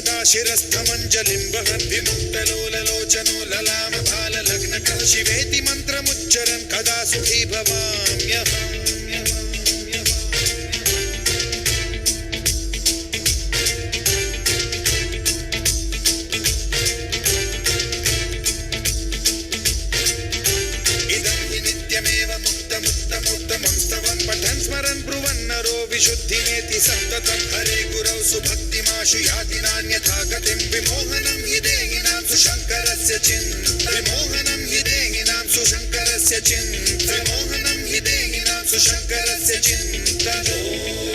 सदा शिरस्थमञ्जलिं वहन् विमुक्तलोललोचनो ललामभाललग्नकः शिवेति मन्त्रमुच्चरन् कदा सुखी भवाम्यहम् पठन् स्मरन् ब्रुवन्नरो विशुद्धिमेति सन्ततं हरे गुरौ सुभक्तिमाशु याति नान्यथा गतिं विमोहनं हि देहिनां सुशङ्करस्य विमोहनं हि देहिनां सुशङ्करस्य विमोहनं हि देहिनां सुशङ्करस्य चिन्तनम्